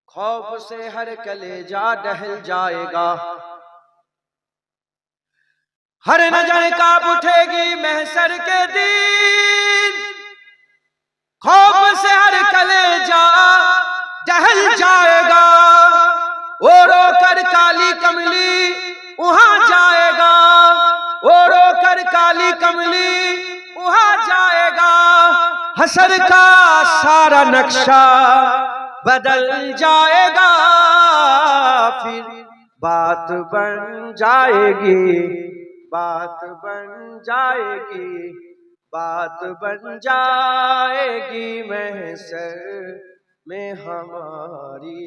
खौफ से हर कलेजा डहल जाएगा, हर नजर कांप उठेगी महशर के दिन। खौफ से हर कलेजा डहल जाएगा, ओ रो कर काली कमली वहां जाएगा, ओ रो कर काली कमली वहां जाएगा। हसर का सारा नक्शा बदल जाएगा, फिर बात बन जाएगी, बात बन जाएगी, बात बन जाएगी महशर में हमारी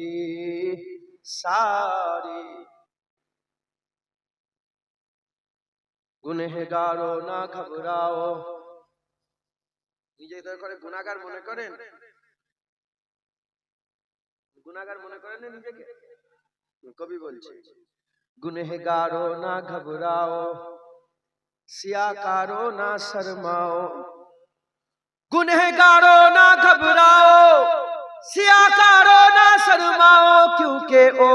सारी। गुनहगारों ना घबराओ, নিজে করে গুনাহগার মনে করেন, গুনাহগার মনে করেন না নিজেকে? কবি বলছে गुनहगारों ना घबराओ, सियाकारों ना शर्माओ। गुनहगारों ना घबराओ, सियाकारों ना शर्माओ, क्योंकि ओ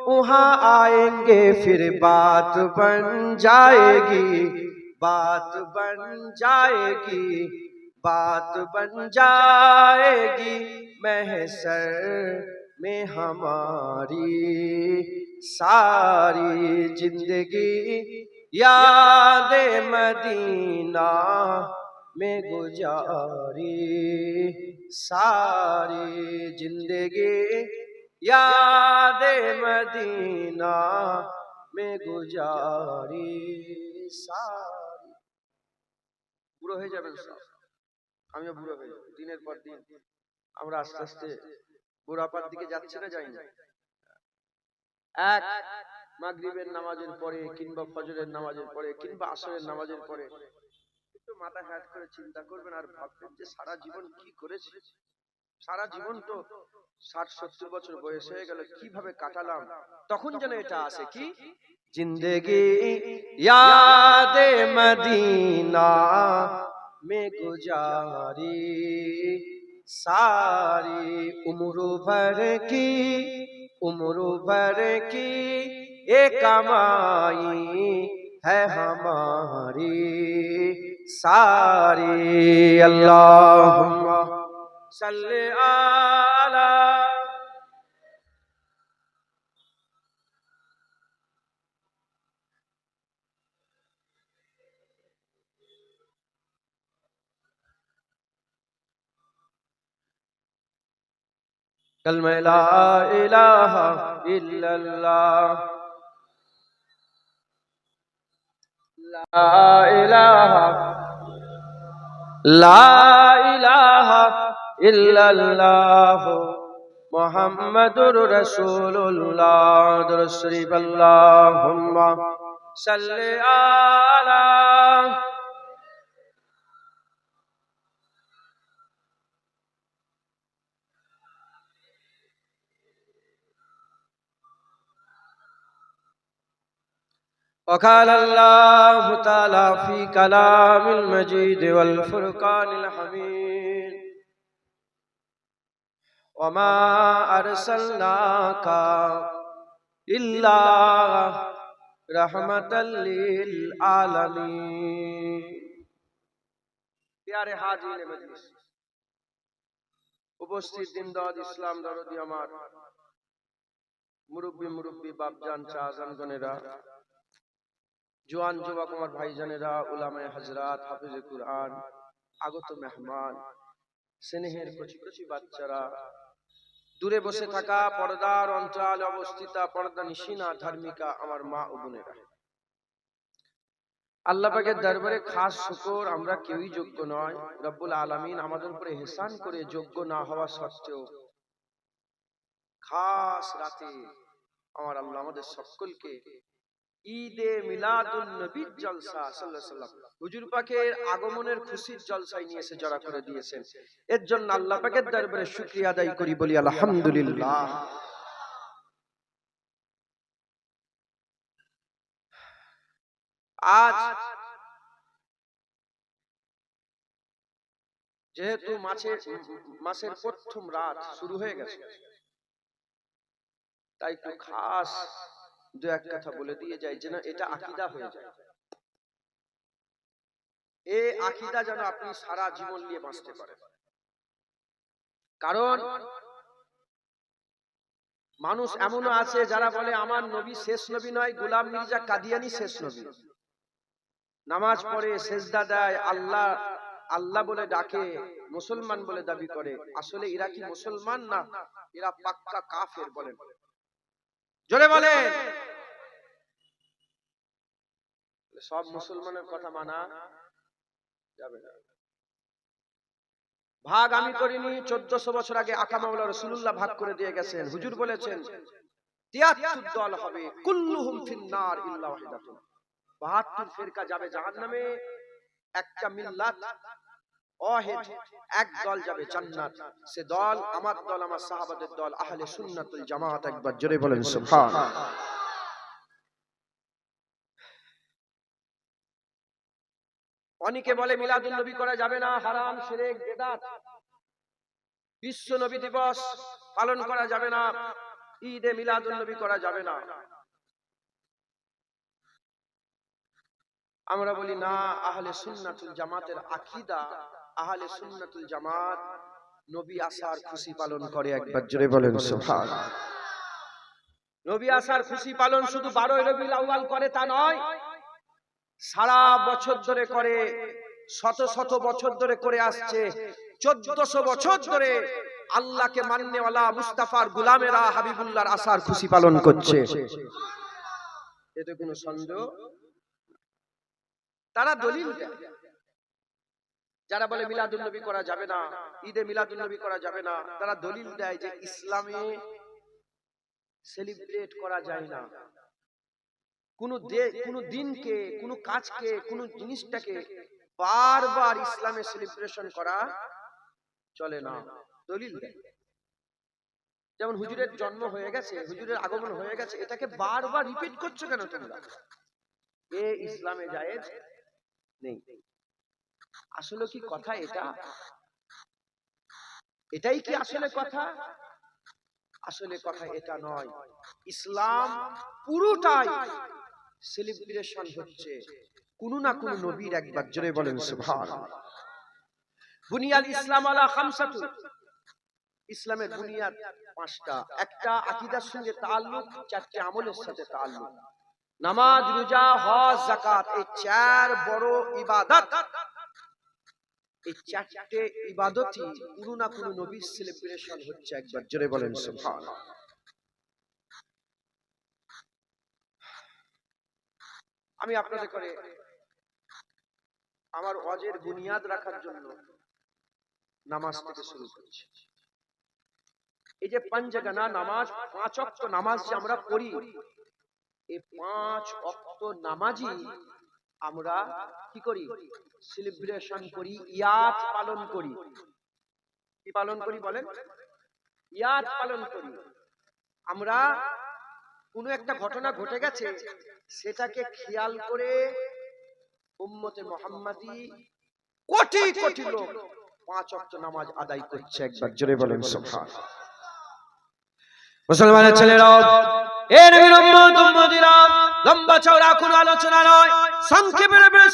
वहां आएंगे फिर बात बन जाएगी, बात बन जाएगी, बात बन जाएगी महशर में हमारी सारी जिंदगी याद मदीना में गुजारी, सारी जिंदगी याद मदीना में गुजारी सारी। বুড়ো হয়ে যাবেন সব, আমিও বুড়ো হয়ে যাব। দিনের পর দিন আমরা আস্তে আস্তে বুড়াপার দিকে যাচ্ছি না যাই না? এক মাগরিবের নামাজের পরে কিংবা ফজরের নামাজের পরে কিংবা আসরের নামাজের পরে একটু মাথা হ্যাট করে চিন্তা করবেন আর ভাববেন যে সারা জীবন কি করেছি। সারা জীবন তো 60-70 বছর বয়স হয়ে গেল, কিভাবে কাটালাম। তখন যেন এটা আসে কি, जिंदगी याद मदीना में गुजारी, सारी उम्र भर की, उम्र भर की एक कमाई है हमारी सारी। अल्लाहुम्मा सल्ली अला कलमा ला इलाहा इल्लल्लाह, ला इलाहा, ला इलाहा इल्लल्लाह मुहम्मदुर रसूलुल्लाह। दुरूद शरीफ अल्लाहुम्मा सल्ली अला وقال الله تعالى في كلام المجيد والفرقان الحميد وما أرسلناك إلا رحمة للعالمين। प्यारे हाजिर मजलिस, उपस्थित दिनदार इस्लाम दरदी আমার মুরব্বী বাপজান চাচান গনেরা, জওয়ান যুবক আমার ভাইজানেরা, উলামায়ে হযরত, হাফেজে কুরআন, আগত মেহমান, স্নেহের কচি কচি বাচ্চারা, দূরে বসে থাকা পর্দার অন্তরালে অবস্থিতা পর্দা নিশিনা ধার্মিকা আমার মা ও বোনেরা, আল্লাহ পাকের দরবারে খাস শুকর, আমরা কেউই যোগ্য নয়। রব্বুল আলামিন আমাদের উপরে ইহসান করে যোগ্য না হওয়া সত্ত্বেও খাস রাতে আমার আল্লাহ আমাদের সকলকে ঈদে মিলাদুন নবীর জলসা সাল্লাল্লাহু আলাইহি ওয়াসাল্লাম হুজুর পাকের আগমনের খুশির জলসায় নিয়ে এসে জড়া করে দিয়েছেন। এর জন্য আল্লাহ পাকের দরবারে শুকরিয়া আদায় করি, বলি আলহামদুলিল্লাহ। আজ যেহেতু মাসের প্রথম রাত শুরু হয়ে গেছে, তাই একটু খাস দু এক কথা বলে দিয়ে যায় যেন এটা আকীদা হয়ে যায়। এই আকীদা যেন আপনি সারা জীবন নিয়ে বাঁচতে পারেন। কারণ মানুষ এমনও আছে যারা বলে আমার নবী শেষ নবী নয়, গোলাম মির্জা কাদিয়ানী শেষ নবী। নামাজ পড়ে, সেজদা দেয়, আল্লাহ আল্লাহ বলে ডাকে, মুসলমান বলে দাবি করে। আসলে এরা কি মুসলমান না এরা পাক্কা কাফের? বলেন, জোরে বলেন। সব মুসলমানের কথা মানা যাবে না। ভাগ আমি করিনি, 1400 বছর আগে আকা মাওলা রাসূলুল্লাহ ভাগ করে দিয়ে গেছেন। হুজুর বলেছেন 73 দল হবে, কুল্লুহুম ফিন্নার ইল্লা ওয়াহিদাতুন। 72 ফিরকা যাবে জাহান্নামে, একটা মিল্লাত ওয়াহিদ এক দল যাবে জান্নাত। সে দল আমার দল, আমার সাহাবাদের দল, আহলে সুন্নাতুল জামাত। একবার জোরে বলেন সুবহানাল্লাহ। অনেকে বলে মিলাদুন নবী করা যাবে না, হারাম, শিরক, বিদআত। বিশ্ব নবী দিবস পালন করা যাবে না, ঈদে মিলাদুন নবী করা যাবে না। আমরা বলি না, আহলে সুন্নাতুল জামাতের আকীদা, আহলে সুন্নাতুল জামাত নবী আসার খুশি পালন করে। একবার জোরে বলেন সুবহানাল্লাহ। নবী আসার খুশি পালন শুধু 12 রবিউল আউয়াল করে তা নয়, সারা বছর ধরে করে, শত শত বছর ধরে করে আসছে। 1400 বছর ধরে আল্লাহকে মাননেওয়ালা মুস্তাফার গোলামেরা হাবিবুল্লাহর আসার খুশি পালন করছে। এতে কোনো সন্দেহ। তারা দলিল দেয়, যারা বলে মিলাদুন নবী করা যাবে না, ঈদে মিলাদুন নবী করা যাবে না, তারা দলিল দেয় যে ইসলামে সেলিব্রেট করা যায় না। কোন দিনকে, কোন কাজকে, কোন জিনিসটাকে বারবার ইসলামে সেলিব্রেশন করা চলে না। দলিল দেয়। যেমন হুজুরের জন্ম হয়ে গেছে, হুজুরের আগমন হয়ে গেছে, এটাকে বারবার রিপিট করছো কেন তোমরা? এ ইসলামে জায়েজ নেই। আসলে কি কথা এটা? এটাই কি আসলে কথা? আসলে কথা এটা নয়। ইসলাম পুরোটাই সেলিব্রেশন হচ্ছে কোন না কোন নবীর। একবার জোরে বলেন সুবহানাল্লাহ। বুনিয়াল ইসলাম আলা খামসাতু, ইসলামের বুনিয়াদ 5টা। একটা আকীদার সঙ্গে তাআল্লুক, 4টে আমলের সাথে তাআল্লুক। নামাজ, রোজা, হজ, যাকাত, এই 4 বড় ইবাদত। এই 4টে ইবাদতই কোন না কোন নবীর সেলিব্রেশন হচ্ছে। একবার জোরে বলেন সুবহানাল্লাহ। আমি আপনাদের করে আমার ওয়াজের বুনিয়াদ রাখার জন্য নামাজ থেকে শুরু করছি। এই যে পাঁচগানা নামাজ, 5 ওয়াক্ত নামাজ যে আমরা পড়ি, এই 5 ওয়াক্ত নামাজই আমরা কি করি? সেলিব্রেশন করি, ইয়াদ পালন করি। কি পালন করি বলেন? ইয়াদ পালন করি। আমরা কোনো একটা ঘটনা ঘটে গেছে, সেটাকে খেয়াল করে উম্মতে মুহাম্মাদি কোটি কোটি লোক 5 ওয়াক্ত নামাজ আদায় করছে। একবার জোরে বলেন সুবহানাল্লাহ। মুসলমানের ছেলেরাও, এ নবীর উম্মত উম্মতিরা, লম্বা চওড়া কোনো আলোচনা নয়,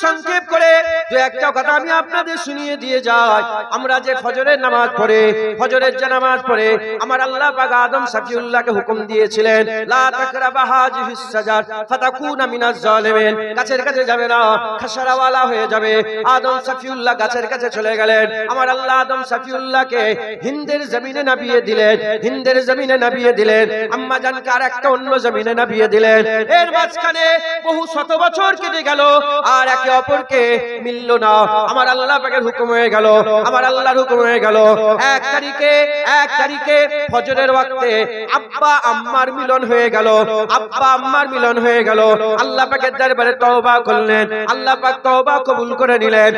সংক্ষেপ করে দু একটা কথা আমি আপনাদের শুনিয়ে দিয়ে যাই। আমরা যে ফজরের নামাজ পড়ে, ফজরের যে নামাজ পড়ে, আমার আল্লাহ পাক আদম সাফিউল্লাহকে হুকুম দিয়েছিলেন, লা তাকরাবা হাযিহিস সাজার ফাতাকুনা মিনাজ জালিমিন। গাছের কাছে যাবে না, খাসারাওয়ালা হয়ে যাবে। আদম সাফিউল্লাহ গাছের কাছে চলে গেলেন। আমার আল্লাহ আদম সাফিউল্লাহকে হিন্দের জমিনে নামিয়ে দিলেন, হিন্দের জমিনে নামিয়ে দিলেন। আম্মা জানকে আর একটা অন্য জমিনে নামিয়ে দিলেন। এর মাঝখানে বহু শত বছর কেটে গেল, আর একে অপরকে মিলল না। আমার আল্লাহ পাকের হুকুম হয়ে গেল, আমার আল্লাহর হুকুম হয়ে গেল, এক তারিখে ফজরের ওয়াক্তে আব্বা আম্মার মিলন হয়ে গেল, আব্বা আম্মার মিলন হয়ে গেল। আল্লাহ পাকের দরবারে তওবা করলেন, আল্লাহ পাক তওবা কবুল করে নিলেন।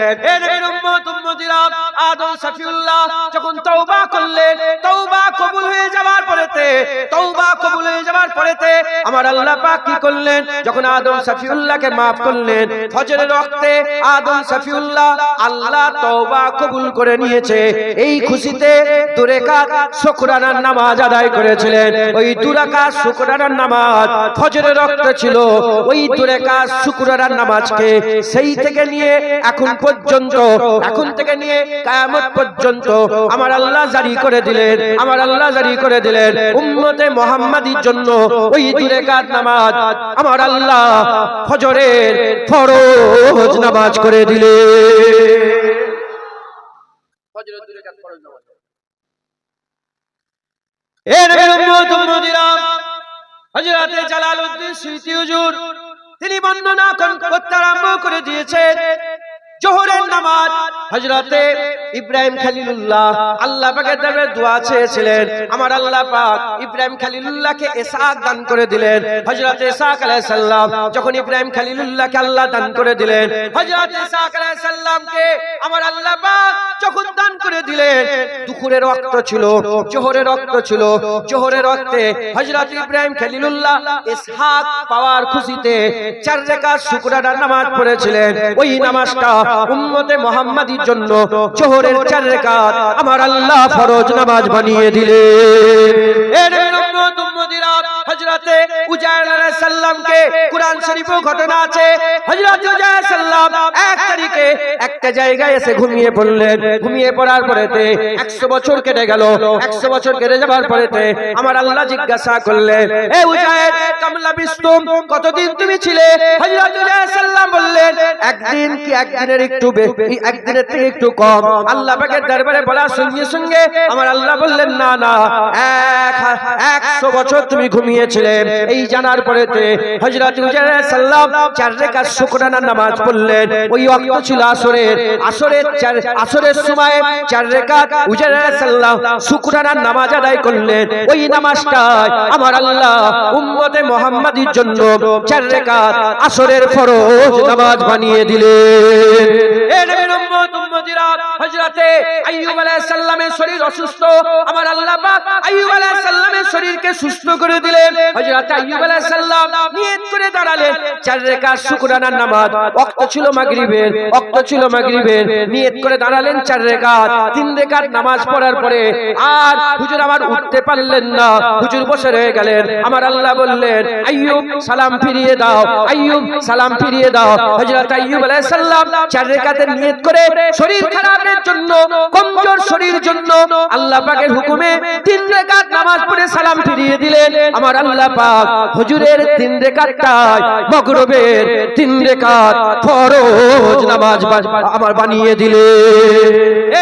এর উম্মত উম্মতিরা, আদম সাফিউল্লাহ যখন তওবা করলেন, তওবা কবুল হয়ে যাওয়ার পরেতে, তওবা কবুল হয়ে যাওয়ার পরেতে আমার আল্লাহ পাক কি করলেন, যখন আদম সফিউল্লাহকে maaf করলেন, ফজরের ওয়াক্তে আদম সফিউল্লাহ আল্লাহ তওবা কবুল করে নিয়েছে, এই খুশিতে 2 রাকাত শুকরানার নামাজ আদায় করেছিলেন। ওই 2 রাকাত শুকরানার নামাজ ফজরের ওয়াক্তে ছিল। ওই 2 রাকাত শুকরানার নামাজকে সেই থেকে নিয়ে এখন পর্যন্ত, এখন থেকে নিয়ে কিয়ামত পর্যন্ত আমার আল্লাহ জারি করে দিলেন, আমার আল্লাহ জারি করে দিলেন উম্মতে মুহাম্মাদির জন্য ওই 2 রাকাত নামাজ আমার আল্লাহ ফজরের ফরজ নামাজ করে দিলেন। ফজরের 2 রাকাত ফরজ নামাজ। এর উম্মত উম্মতিরা, হযরত জালালউদ্দিন সুয়ুতী হুজুর তিনি বর্ণনা করতে আরম্ভ করে দিয়েছেন জোহরের নামাজ হযরতে ইব্রাহিম খলিলুল্লাহ আল্লাহ পাকের দরবারে দোয়া চেয়েছিলেন, আমার আল্লাহ পাক ইব্রাহিম খলিলুল্লাহকে ইসহাক দান করে দিলেন। হযরতে ইসহাক আলাইহিস সালাম যখন ইব্রাহিম খলিলুল্লাহকে আল্লাহ দান করে দিলেন, হযরতে ইসহাক আলাইহিস সালামকে আমার আল্লাহ পাক যখন দান করে দিলেন, দুপুরের ওয়াক্ত ছিল, জোহরের ওয়াক্ত ছিল। জোহরের ওয়াক্তে হযরত ইব্রাহিম খলিলুল্লাহ ইসহাক পাওয়ার খুশিতে 4 রাকাত শুকরানার নামাজ পড়েছিলেন। ওই নামাজটা উম্মতে মুহাম্মাদির জন্য জোহরের 4 রাকাত আমার আল্লাহ ফরজ নামাজ বানিয়ে দিলেন। এর উম্মত উম্মতিরা, হযরতে উজাইর আলাইহিস সালামকে কুরআন শরীফেও ঘটনা আছে, হযরত উজাইর সাল্লাম 1 তারিখে একটা জায়গায় এসে ঘুমিয়ে পড়লেন। ঘুমিয়ে পড়ার পরেতে 100 বছর কেটে গেল। 100 বছর কেটে যাবার পরেতে আমার আল্লাহ জিজ্ঞাসা করলেন, এ উজাইর কামলা বিস্তুম, কতদিন তুমি ছিলে? হযরত উজাইর সাল্লাম বললেন, একদিন কি একদিনের একটু বেশি, একদিনের থেকে একটু কম। আল্লাহ পাকের দরবারে বলার সঙ্গে সঙ্গে আমার আল্লাহ বললেন, না না, 100 বছর তুমি ঘুমিয়েছিলে। এই জানার পরেতে হযরত উজাইর সাল্লাম 4 রাকাত শুকরানার নামাজ পড়লেন। ওই ওয়াক্ত ছিল আসরের, আসরের সময় 4 রাকাত উজাইর সাল্লাম শুকরানার নামাজ আদায় করলেন। ওই নামাজটাই আমার আল্লাহ উম্মতে মুহাম্মাদির জন্য 4 রাকাত আসরের ফরজ নামাজ বানিয়ে দিলেন। এর উম্মত উম্মতিরা, হযরতে আইয়ুব আলাইহিস সালামের শরীর অসুস্থ, আমার আল্লাহ পাক আইয়ুব আলাইহিস সালামের শরীরকে সুস্থ করে দিলেন। হযরত আইয়ুব আলাইহিস সালাম নিয়ত করে দাঁড়ালেন 4 রাকাত শুকরানার নামাজ, ওয়াক্ত ছিল মাগরিবের, ওয়াক্ত ছিল মাগরিবের। নিয়ত করে দাঁড়ালেন 4 রাকাত। 3 রাকাত নামাজ পড়ার পরে আর হুজুর আমার উঠতে পারলেন না, হুজুর বসে রয়ে গেলেন। আমার আল্লাহ বললেন, আইয়ুব সালাম ফিরিয়ে দাও, আইয়ুব সালাম ফিরিয়ে দাও। হযরত আইয়ুব আলাইহিস সালাম 4 রাকাতের নিয়ত করে শরীর খারাপের জন্য, কমজোর শরীর জন্য আল্লাহ পাকের হুকুমে 3 রাকাত নামাজ পড়ে সালাম ফিরিয়ে দিলেন। আমার আল্লাহ পাক হুজুরের 3 রাকাতটাই মাগরিবের 3 রাকাত ফরজ নামাজ আমার বানিয়ে দিলেন।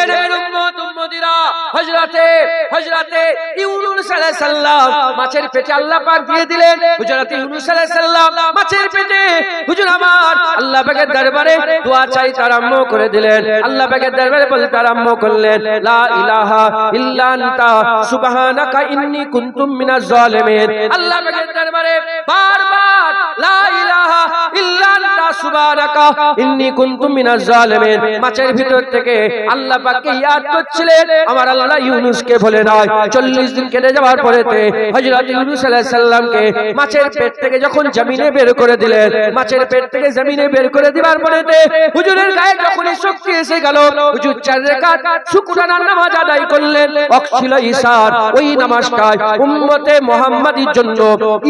এর উম্মত উম্মতিরা, হযরতে ইউনূস আলাইহিস সালাম মাছের পেটে আল্লাহ পাক দিয়ে দিলেন। হযরতে ইউনূস আলাইহিস সালাম মাছের পেটে হুজুর আমার আল্লাহ পাকের দরবারে দোয়া চাইতে আরম্ভ করে দিলেন। আল্লাহ পাকের দরবারে বলতে আরম্ভ করলেন, লা ইলাহা ইল্লা আনতা সুবহানাকা ইন্নী কুনতু মিনাজ জালিমিন। আল্লাহ পাকের দরবারে বারবার লা ইলাহা ইল্লা আনতা সুবহানাকা ইন্নী কুনতু মিনাজ জালিমিন মাছের ভিতর থেকে আল্লাহ পাককে ইয়াদ করছিলেন। আমার আল্লাহ ইউনূসকে বলে নয়, 40 দিন কেটে যাওয়ার পরেতে হযরত ইউনূস আলাইহিস সালামকে মাছের পেট থেকে যখন জমিনে বের করে দিলেন, মাছের পেট থেকে জমিনে বের করে দিবার পরেতে হুজুরের গায়ে যখনই শক্তি এসে গেল, হুজুর 4 রাকাত শুকরানার নামাজ আদায় করলেন। ছিল ঈশার, ওই নামাজটাই উম্মতে মুহাম্মাদির জন্য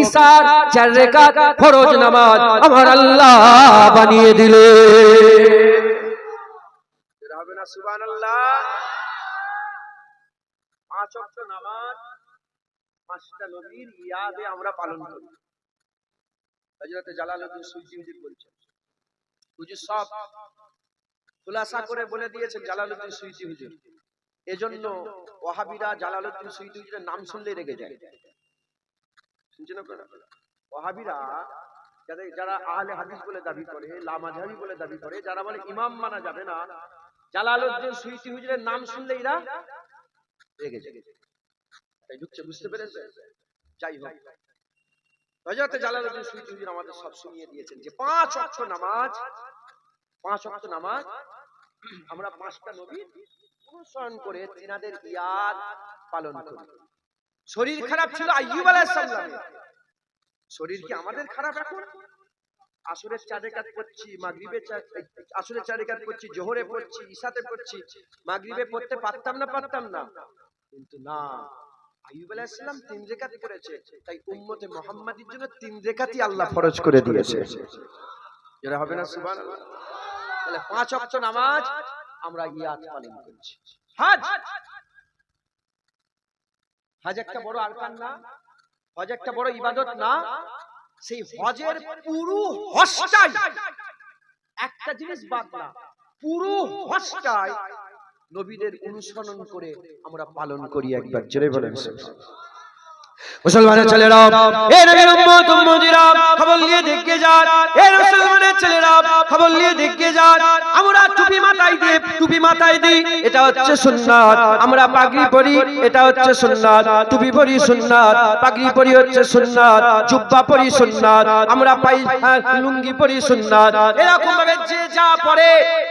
ঈশার 4 রাকাত ফরজ নামাজ আমার আল্লাহ বানিয়ে দিলেন। হবে না সুবহানাল্লাহ। 5 ওয়াক্ত নামাজ 5টা নবীর ইয়াদে আমরা পালন করি। হযরত জালালউদ্দিন সুয়ুতী হুজুর বলছেন, হুজুর সব খুলাসা করে বলে দিয়েছেন জালালউদ্দিন সুয়ুতী হুজুর। এজন্য ওয়াহাবিরা জালালউদ্দিন সুয়ুতী হুজুরের নাম শুনলেই রেগে যায়। শুনছেন আপনারা? ওয়াহাবিরা যারা আহলে হাদিস বলে দাবি করে, লামাযহাবী বলে দাবি করে, যারা বলে ইমাম মানা যাবে না, জালালউদ্দিন সুয়ুতী হুজুরের নাম শুনলেই এরা রেগে যায়। তাই ঢুকছে, বুঝতে পেরেছেন? যাই হোক, হযরত জালালউদ্দিন সুয়ুতী হুজুর আমাদের সব শুনিয়ে দিয়েছেন যে 5 ওয়াক্ত নামাজ আমরা 5টা নবীর অনুসরণ করে তিনাদের ইয়াদ পালন করি। শরীর খারাপ ছিল আইয়ুব আলাইহিস সালামের, শরীর কি আমাদের খারাপ এখন? আসরের 4 রাকাত পড়ছি, মাগরিবের আসরের 4 রাকাত পড়ছি, জোহরে পড়ছি, ইশাতে পড়ছি, মাগরিবে পড়তে পারতাম না, কিন্তু না, আইয়ুব আলাইহিস সালাম 3 রাকাত পড়েছে, তাই উম্মতে মুহাম্মাদির জন্য 3 রাকাতই আল্লাহ ফরজ করে দিয়েছে। যারা হবে না সুবহানাল্লাহ। তাহলে 5 ওয়াক্ত নামাজ আমরা ইয়াদ পালন করছি। হজ একটা বড় আরকান না? হজ একটা বড় ইবাদত না? সেই হজের পুরো হজটাই, একটা জিনিস বাদ না, পুরো হজটাই নবীদের অনুসরণ করে আমরা পালন করি। একবার জোরে বলেন মুসলমানের ছেলেরা, এ নবীর উম্মত উম্মতিরা খবর নিয়ে দেখে যান, এ মুসলমানের ছেলেরা খবর নিয়ে দেখে যান, আমরা টুপি মাথায় দিই, এটা হচ্ছে সুন্নাত। আমরা পাগড়ি পরি, এটা হচ্ছে সুন্নাত। টুপি পরি সুন্নাত, পাগড়ি পরি হচ্ছে সুন্নাত, জুব্বা পরি সুন্নাত, আমরা লুঙ্গি পরি সুন্নাত। এরকম ভাবে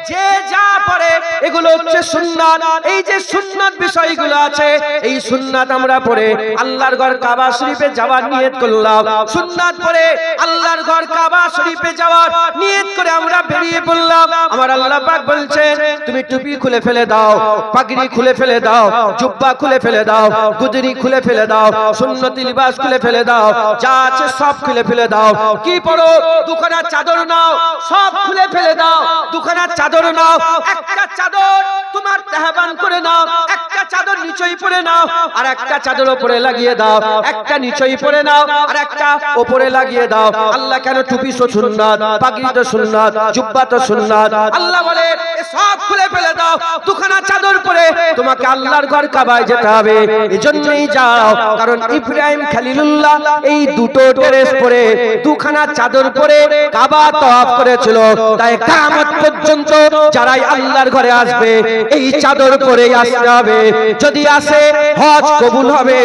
যে যা পড়ে এগুলো হচ্ছে সুন্নাত। এই যে সুন্নাত বিষয়গুলো আছে, এই সুন্নাত আমরা পড়ে আল্লাহর ঘর কাবা শরীফে যাওয়ার নিয়ত করলাম। সুন্নাত পড়ে আল্লাহর ঘর কাবা শরীফে যাওয়ার নিয়ত করে আমরা বেরিয়ে পড়লাম। আমার আল্লাহ পাক বলছেন, তুমি টুপি খুলে ফেলে দাও, পাগড়ি খুলে ফেলে দাও, জুব্বা খুলে ফেলে দাও, গুদরি খুলে ফেলে দাও, সুন্নতি লিবাস খুলে ফেলে দাও, যা আছে সব খুলে ফেলে দাও। কি পড়ো? দুখানা চাদর নাও, সব খুলে ফেলে দাও। দুখানা চাদর নাও, একটা চাদর তোমার তেহবান করে নাও, একটা চাদর নিচেই পরে নাও, আর একটা চাদর উপরে লাগিয়ে দাও, একটা নিচেই পরে নাও, আর একটা উপরে লাগিয়ে দাও। আল্লাহ কেন? টুপি তো সুন্নাত, পাগড়ি তো সুন্নাত, জুব্বা তো সুন্নাত। আল্লাহ বলে সব খুলে ফেলে দাও, দুখানা চাদর পরে তোমাকে আল্লাহর ঘর কাবায় যেতে হবে। এজন্যই যাও, কারণ ইব্রাহিম খলিলুল্লাহ এই দুটো ড্রেস পরে, দুখানা চাদর পরে কাবা তওয়াফ করেছিল। তাই কিয়ামত পর্যন্ত যারাই আল্লাহর ঘরে আসবে এই চাদর পরেই আসতে হবে। যদি আসে হজ কবুল হবে,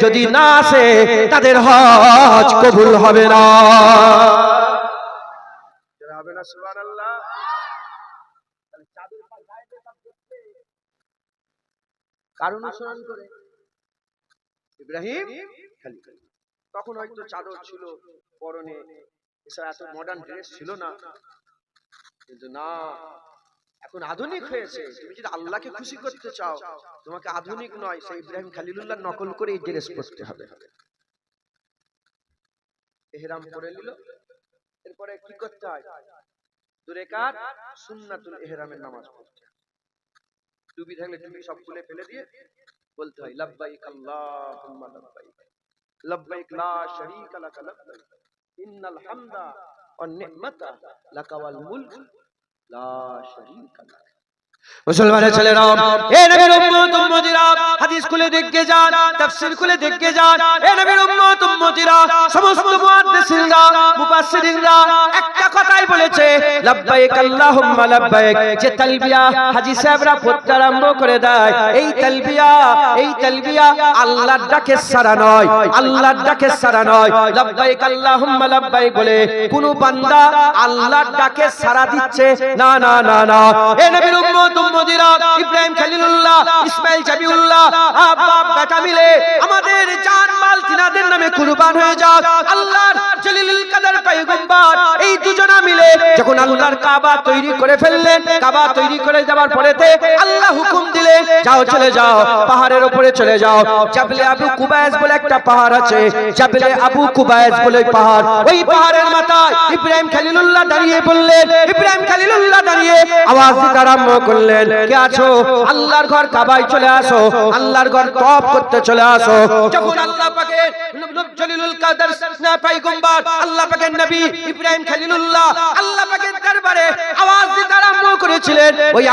যদি না আসে তাদের হজ কবুল হবে না। হবে না সুবহানাল্লাহ। কারণ অনুসরণ করে ইব্রাহিম খলিল, তখন হয়তো চাদর ছিল পরনে, এছাড়া এত মডার্ন ড্রেস ছিল না। কিন্তু না, এখন আধুনিক হয়েছে। তুমি যদি আল্লাহকে খুশি করতে চাও, তোমাকে আধুনিক নয়, সেই ইব্রাহিম খলিলুল্লাহ নকল করে এই ড্রেস পরতে হবে। ইহরাম পরে নিল, এরপরে কি করতে হয়? 2 রাকাত সুন্নাতুল ইহরামের নামাজ পড়তে হয়। টুপি থাকলে টুপি সব খুলে ফেলে দিয়ে বলতে হয় লাব্বাইক আল্লাহুম্মা লাব্বাইক, লাব্বাইক লা শারীকা লাকা লাব্বাইক, ইন্নাল হামদা ওয়ান নি'মাতা লাকা ওয়াল মুলক লা শারীকা লাক। মুসলমানের ছেলেরা, এ নবীর উম্মত উম্মতিরা হাদিস খুলে দেখে যান, তাফসীর খুলে দেখে যান। এ নবীর উম্মত উম্মতিরা সমস্ত মুহাদ্দিসিনরা, মুফাসসিরিনরা একটা কথাই বলেছে, লাব্বাইক আল্লাহুম্মা লাব্বাইক। যে তালবিয়া হাজী সাহেবরা পড়তে আরম্ভ করে দেয়, এই তালবিয়া আল্লাহর ডাকে সারা নয়, আল্লাহর ডাকে সারা নয়। লাব্বাইক আল্লাহুম্মা লাব্বাইক বলে কোন বান্দা আল্লাহর ডাকে সারা দিচ্ছে না, না, না, না। এ নবীর উম্মত উম্মতিরা ইব্রাহিম খলিলুল্লাহ, ইসমাইল জাবিউল্লাহ, বাপ বেটা মিলে আমাদের জান মাল তিনাদের নামে কুরবান হয়ে যাক। আল্লাহর জলিলুল কদর পয়গম্বর এই দুজনা মিলে যখন আল্লাহর কাবা তৈরি করে ফেললেন, কাবা তৈরি করে যাওয়ার পরেতে আল্লাহ হুকুম দিলেন, যাও চলে যাও, পাহাড়ের উপরে চলে যাও। জাবলে আবু কুবাইস বলে একটা পাহাড় আছে, জাবলে আবু কুবাইস বলে পাহাড়, ওই পাহাড়ের মাথায় ইব্রাহিম খলিলুল্লাহ দাঁড়িয়ে বললেন, ইব্রাহিম খলিলুল্লাহ দাঁড়িয়ে আওয়াজ দিতে আরম্ভ করলেন, কে আছো? আল্লাহর ঘর কাবায় চলে আসো, আল্লাহর ঘর তওয়াফ করতে চলে আসো। যখন আল্লাহ পাকের জলিলুল কদর পয়গম্বর, আল্লাহ পাকের নবী ইব্রাহিম খলিলুল্লাহ আল্লাহ পাকের দরবারে আওয়াজ দিতে আরম্ভ করেছিলেন, ওই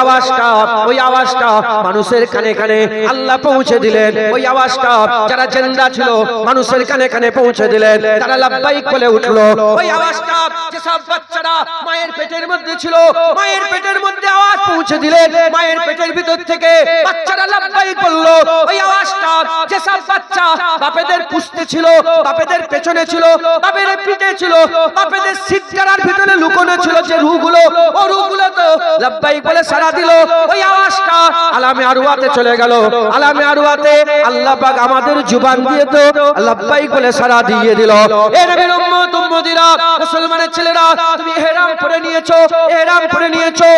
আওয়াজটা মানুষের কানে কানে আল্লাহ পৌঁছে দিলেন। ওই আওয়াজটা যারা জিন্দা ছিল মানুষের কানে কানে পৌঁছে দিলেন, তারা লাব্বাইক বলে উঠলো। ওই আওয়াজটা যেসব বাচ্চারা মায়ের পেটের মধ্যে ছিল, মায়ের পেটের মধ্যে আওয়াজ পৌঁছে দিলেন, মায়ের পেটের ভিতর থেকে বাচ্চারা লাব্বাইক বলল। ওই আওয়াজটা যেসব বাচ্চা বাপেদের পুষতে ছিল, বাপেদের পেছনে ছিল, বাপের পিঠে ছিল, বাপেদের সিটকারার ভিতরে ভিতরে লুকোনো ছিল যে রূহগুলো, ও রূহগুলো তো লাব্বাইক বলে সাড়া দিল। ওই আওয়াজটা আলামে আরওয়াতে চলে গেল। আলামে আরওয়াতে আল্লাহ পাক আমাদের জবান দিয়ে তো লাব্বাইক বলে সাড়া দিয়ে দিল। এ নবীর উম্মত উম্মতিরা, মুসলমানের ছেলেরা, তুমি ইহরাম পরে নিয়েছো, ইহরাম পরে নিয়েছো।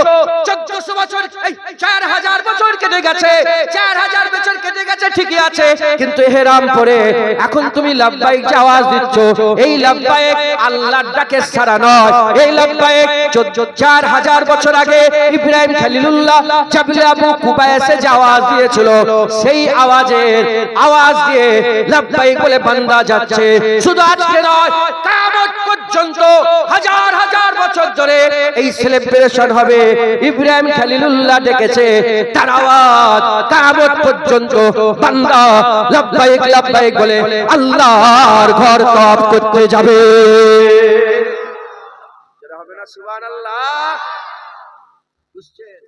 1400 বছর, 4000 বছর কেটে গেছে, 4000 বছর কেটে গেছে, ঠিকই আছে, কিন্তু ইহরাম পরে এখন তুমি লাব্বাইক যে আওয়াজ দিচ্ছ, এই লাব্বাইক আল্লাহর ডাকে সাড়া নয়। এই লাব্বাইক 4000 বছর আগে ইব্রাহিম খলিলুল্লাহ জাবলে আবু কুবাইসে যে আওয়াজ দিয়েছিল, সেই আওয়াজ দিয়ে লাব্বাইক বলে বান্দা যাচ্ছে। শুধু আজকে নয়, কিয়ামত পর্যন্ত হাজার হাজার বছর ধরে এই সেলিব্রেশন হবে। ইব্রাহিম খলিলুল্লাহ ডেকেছে, তার আওয়াজ কিয়ামত পর্যন্ত বান্দা লাব্বাইক লাব্বাইক বলে আল্লাহর ঘর তওয়াফ করতে যাবে। যারা হবে না সুবহানাল্লাহ, বুঝছেন?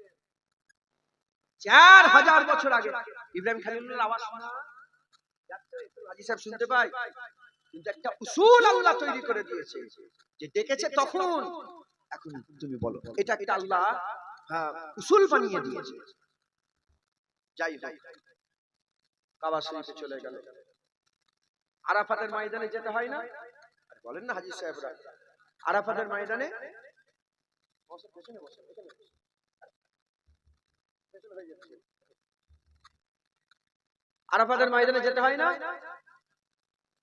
4000 বছর আগে ইব্রাহিম খলিলুল্লাহর আওয়াজ শোনা যাচ্ছে, হাজী সাহেব শুনতে পাই, কিন্তু একটা উসুল আল্লাহ তৈরি করে দিয়েছে যে ডেকেছে তখন, এখন তুমি বলো, এটা একটা আল্লাহ উসুল বানিয়ে দিয়েছে। যাই হোক, কাবা শরীফে চলে গেল। আরাফাতের ময়দানে যেতে হয় না? বলেন না হাজী সাহেবরা, আরাফাতের ময়দানে আরাফাতের ময়দানে যেতে হয় না?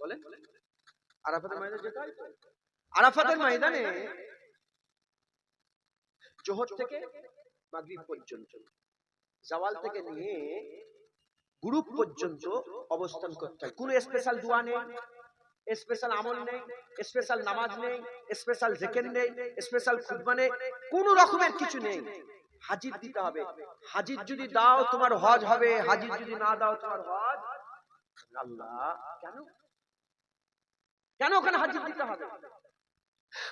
বলেন, আরাফাতের ময়দানে যেতে হয়। আরাফাতের ময়দানে জোহর থেকে মাগরিব পর্যন্ত, জাওয়াল থেকে নিয়ে গ্রুপ পর্যন্ত অবস্থান করতে হয়। কোনো স্পেশাল দোয়া নেই, স্পেশাল আমল নেই, স্পেশাল নামাজ নেই, স্পেশাল জিকির নেই, স্পেশাল খুতবা নেই, কোনো রকমের কিছু নেই। হাজির দিতে হবে। হাজির যদি দাও তোমার হজ হবে, হাজির যদি না দাও তোমার হজ। আল্লাহ, কেন কেন ওখানে হাজির দিতে হবে?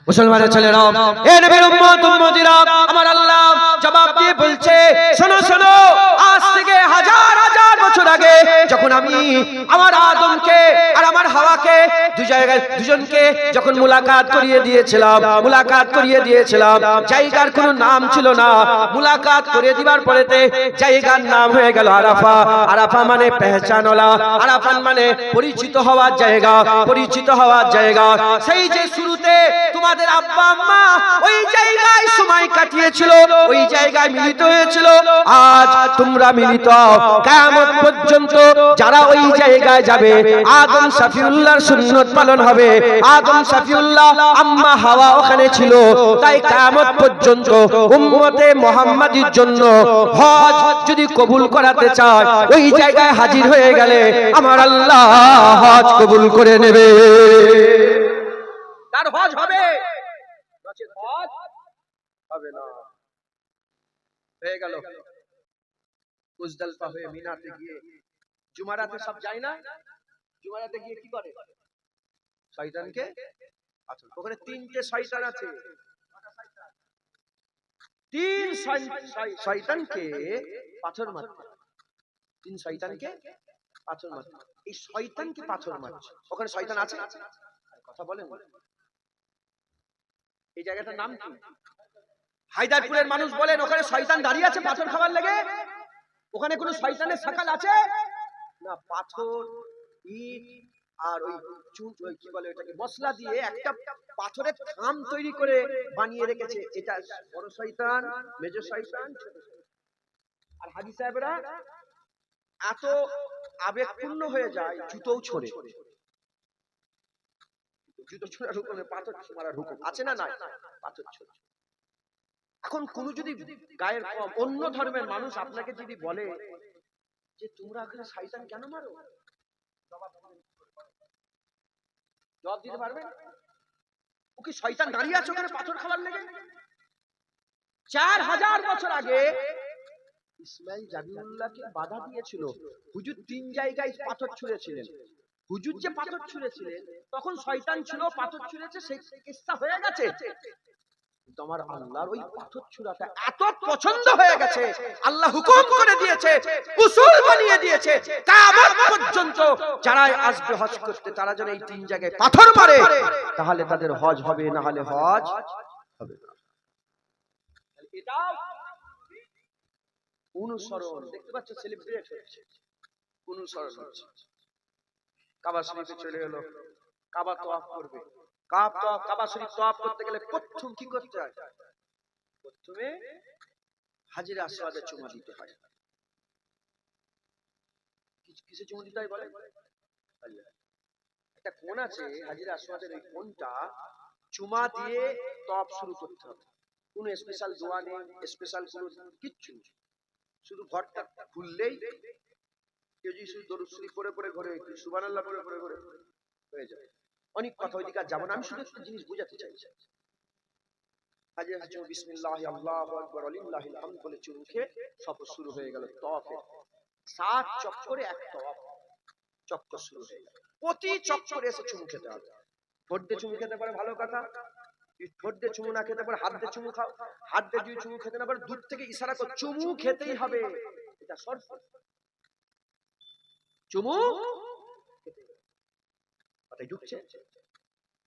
মুসলমানের ছেলেরা, এ নবীর উম্মত উম্মতিরা, আমার আল্লাহ জবাব দিয়ে বলছে, শোনো শোনো, আজ থেকে হাজার হাজার বছর আগে যখন আমি আমার আদমকে আর আমার হাওয়াকে দুজনকে যখন মুলাকাত করিয়ে দিয়েছিলাম, জায়গার কোনো নাম ছিল না। মুলাকাত করে দিবার পরেতে জায়গার নাম হয়ে গেল আরাফা। আরাফা মানে পেহচানওয়ালা, আরাফা মানে পরিচিত হওয়ার জায়গা। সেই যে শুরুতে তোমাদের আব্বা আম্মা ওই জায়গায় সময় কাটিয়েছিল, ওই জায়গায় মিলিত হয়েছিল, আজ তোমরা মিলিত কিয়ামত পর্যন্ত যারা ওই জায়গায় যাবে, আদম শফিউল্লাহর সুন্নাত পালন হবে। আদম শফিউল্লাহ, আম্মা হাওয়া ওখানে ছিল, তাই কিয়ামত পর্যন্ত উম্মতে মুহাম্মাদির জন্য হজ যদি কবুল করাতে চায়, ওই জায়গায় হাজির হয়ে গেলে আমার আল্লাহ হজ কবুল করে নেবে। তার হজ হবে, নচেত হজ হবে না। হয়ে গেল। মুজদালিফা হয়ে মিনাতে গিয়ে জুমারাতে সব যায় না? জুমারাতে গিয়ে কি করে? শয়তানকে, ওখানে 3টে শয়তান আছে, 3 শয়তানকে পাথর মারছে। 3 শয়তানকে পাথর মারছে। এই শয়তানকে পাথর মারছে, ওখানে শয়তান আছে? কথা বলেন। এই জায়গাটার নাম কি? হায়দারপুরের মানুষ বলেন ওখানে শয়তান দাঁড়িয়ে আছে পাথর খাবার লেগে। ওখানে কোনো শয়তানের শাকাল আছে না? পাথর, ইট আর ওই চুন, ওই কি বলে ওটাকে, মশলা দিয়ে একটা পাথরের থাম তৈরি করে বানিয়ে রেখেছে। এটা বড় শয়তান, মেজর শয়তান, ছোট শয়তান। আর হাজী সাহেবরা এত আবেগপূর্ণ হয়ে যায়, জুতোও ছোড়ে। জুতো ছোড়ার হুকুম, পাথর মারার হুকুম আছে না? নাই, পাথর ছোড়ে। এখন কোন যদি গায়ের অন্য ধর্মের মানুষ আপনাকে যদি বলে যে তোমরা এখানে শয়তান কেন মারো, জবাব দিতে পারবেন? ও কি শয়তান দাঁড়িয়ে আছে ওখানে পাথর খাবার লেগে? 4000 বছর আগে ইসমাইল জাবিউল্লাহকে বাধা দিয়েছিল। হুজুর 3 জায়গায় পাথর ছুঁড়েছিলেন। হুজুর যে পাথর ছুঁড়েছিলেন তখন শয়তান ছিল, পাথর ছুঁড়েছে, সেই কিস্সা হয়ে গেছে। কিন্তু আমার আল্লাহর ওই পাথর ছুঁড়াটা এত পছন্দ হয়ে গেছে, আল্লাহ হুকুম করে দিয়েছে, উসুল বানিয়ে দিয়েছে, কিয়ামত পর্যন্ত যারা আসবে হজ করতে তারা যেন এই 3 জায়গায় পাথর মারে, তাহলে তাদের হজ হবে, না হলে হজ হবে না। এটাও অনুসরণ, দেখতে পাচ্ছ সেলিব্রেট হচ্ছে, অনুসরণ হচ্ছে। কাবা শরীফে চলে এলো, কাবা তওয়াফ করবে। কাবা শরীফ তওয়াফ করতে গেলে প্রথম কি করতে হয়? প্রথমে হাজরে আসওয়াদে চুমা দিতে হয়। কিসে চুমা দিতে হয় বলে? একটা কোণ আছে হাজরে আসওয়াদের, ওই কোণটা চুমা দিয়ে তওয়াফ শুরু করতে হবে। কোনো স্পেশাল দোয়া নেই, স্পেশাল কোনো কিচ্ছু নেই, শুধু ঘরটা খুললেই কেউ যদি শুধু দরুদ শরীফ পড়ে পড়ে ঘরে, সুবহানাল্লাহ পড়ে পড়ে ঘরে হয়ে যায়। অনেক কথা ওইদিকে আর যাবো না, আমি শুধু একটা জিনিস বোঝাতে চাইছি। হাজরে আসওয়াদ বিসমিল্লাহ আল্লাহু আকবার ওয়ালিল্লাহিল হামদ বলে চুমু খেয়ে সফর শুরু হয়ে গেল তওয়াফে। 7 চক্করে এক তওয়াফ চক্কর শুরু হয়ে গেল। প্রতি চক্করে এসে চুমু খেতে হবে। ঠোঁট দিয়ে চুমু খেতে পারে ভালো কথা, ঠোঁট দিয়ে চুমু না খেতে পারে হাত দিয়ে চুমু খাও, হাত দিয়ে যদি চুমু খেতে না পারে দূর থেকে ইশারা কর চুমু খেতেই হবে, এটা শর্ত। চুমু কথাই ঢুকছে,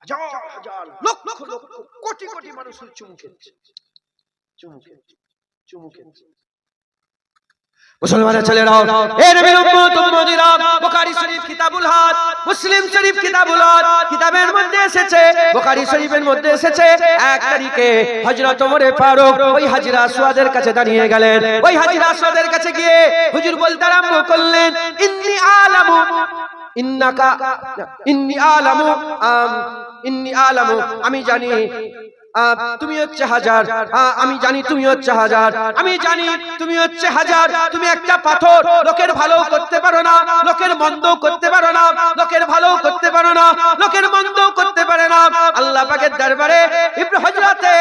হাজার হাজার লক্ষ লক্ষ কোটি কোটি মানুষ চুমু খেচ্ছে, চুমু খেচ্ছে, চুমু খেচ্ছে। মুসলমানের ছেলেরাও, এ নবীর উম্মত উম্মতিরা, বুখারী শরীফ কিতাবুল হাদ, মুসলিম শরীফ কিতাবুল হাদ, কিতাবের মধ্যে এসেছে, বুখারী শরীফের মধ্যে এসেছে, 1 তারিখে হযরত ওমর ফারুক ওই হাজরা আসওয়াদের কাছে দাঁড়িয়ে গেলেন। ওই হাজরা আসওয়াদের কাছে গিয়ে হুজুর বলতে আরম্ভ করলেন, ইন্নী আলামু ইন্নাকা ইন্নী আলামু, আমি জানি তুমি হচ্ছে হাজার, আমি জানি তুমি হচ্ছে হাজার, আমি জানি তুমি হচ্ছে হাজার, তুমি একটা পাথর, লোকের ভালো করতে পারো না, লোকের মন্দ করতে পারো না, লোকের ভালো করতে পারো না, লোকের মন্দ করতে পারে না। আল্লাহ পাকের দরবারে ইবনে হযরতে